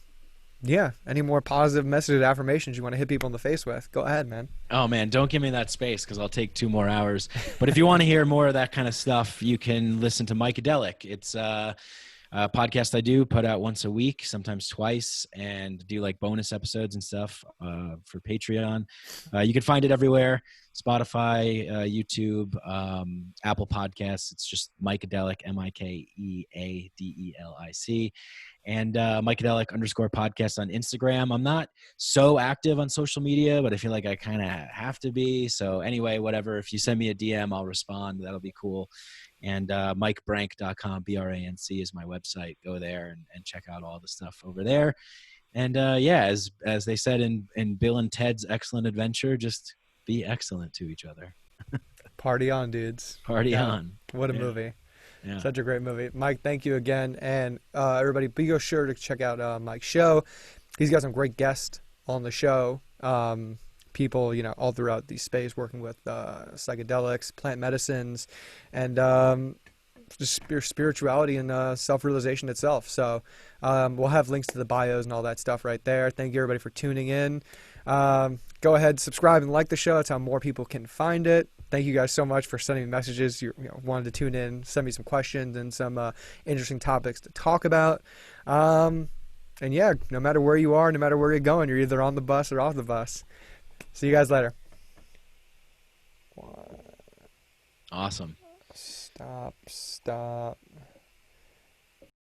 A: any more positive messages, affirmations you want to hit people in the face with, go ahead, man.
B: Oh, man, don't give me that space because I'll take 2 more hours. But if you want to hear more of that kind of stuff, you can listen to Mikeadelic. It's a podcast I do, put out once a week, sometimes twice, and do like bonus episodes and stuff for Patreon. You can find it everywhere: Spotify, YouTube, Apple Podcasts. It's just Mikeadelic, Mikeadelic, and Mikeadelic_podcast on Instagram. I'm not so active on social media, but I feel like I kind of have to be. So anyway, whatever. If you send me a DM, I'll respond. That'll be cool. And MikeBrank.com, BRANC is my website. Go there and check out all the stuff over there. And as they said in Bill and Ted's Excellent Adventure, just be excellent to each other.
A: Party on, dudes.
B: Party on.
A: What a movie.
B: Yeah.
A: Such a great movie. Mike, thank you again. And everybody, be sure to check out Mike's show. He's got some great guests on the show. People, all throughout the space working with psychedelics, plant medicines, and just spirituality and self-realization itself. So we'll have links to the bios and all that stuff right there. Thank you, everybody, for tuning in. Go ahead, subscribe, and like the show. That's how more people can find it. Thank you guys so much for sending me messages. You wanted to tune in, send me some questions and some interesting topics to talk about. And yeah, no matter where you are, no matter where you're going, you're either on the bus or off the bus. See you guys later.
B: Awesome.
A: Stop.